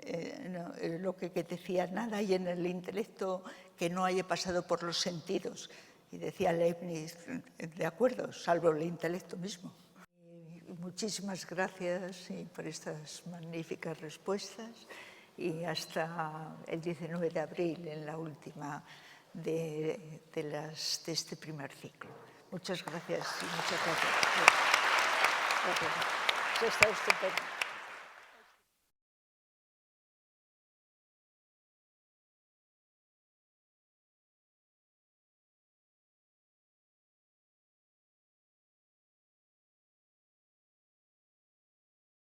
Locke, que decía: nada hay en el intelecto que no haya pasado por los sentidos. Y decía Leibniz: de acuerdo, salvo el intelecto mismo. Y muchísimas gracias por estas magníficas respuestas, y hasta el 19 de abril, en la última de este primer ciclo. Muchas gracias y muchas gracias. Gracias. Está estupendo.